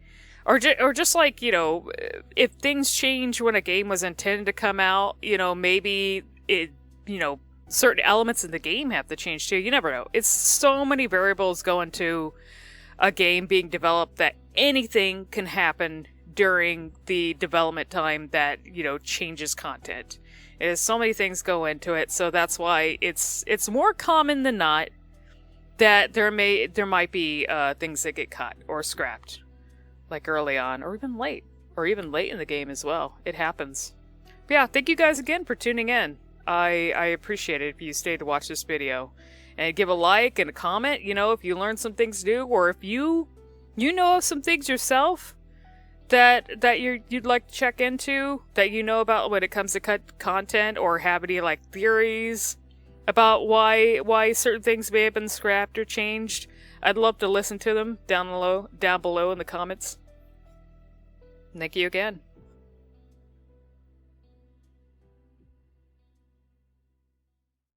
or just like, if things change when a game was intended to come out, maybe it, certain elements in the game have to change too. You never know. It's so many variables go into a game being developed that anything can happen during the development time that, changes content. There's so many things go into it, so that's why it's more common than not that there might be things that get cut or scrapped, like early on, or even late in the game as well. It happens. But yeah, thank you guys again for tuning in. I appreciate it if you stayed to watch this video. And give a like and a comment, if you learned some things new, or if you know some things yourself that you'd like to check into, that you know about when it comes to cut content, or have any like theories about why certain things may have been scrapped or changed. I'd love to listen to them down below in the comments. Thank you again.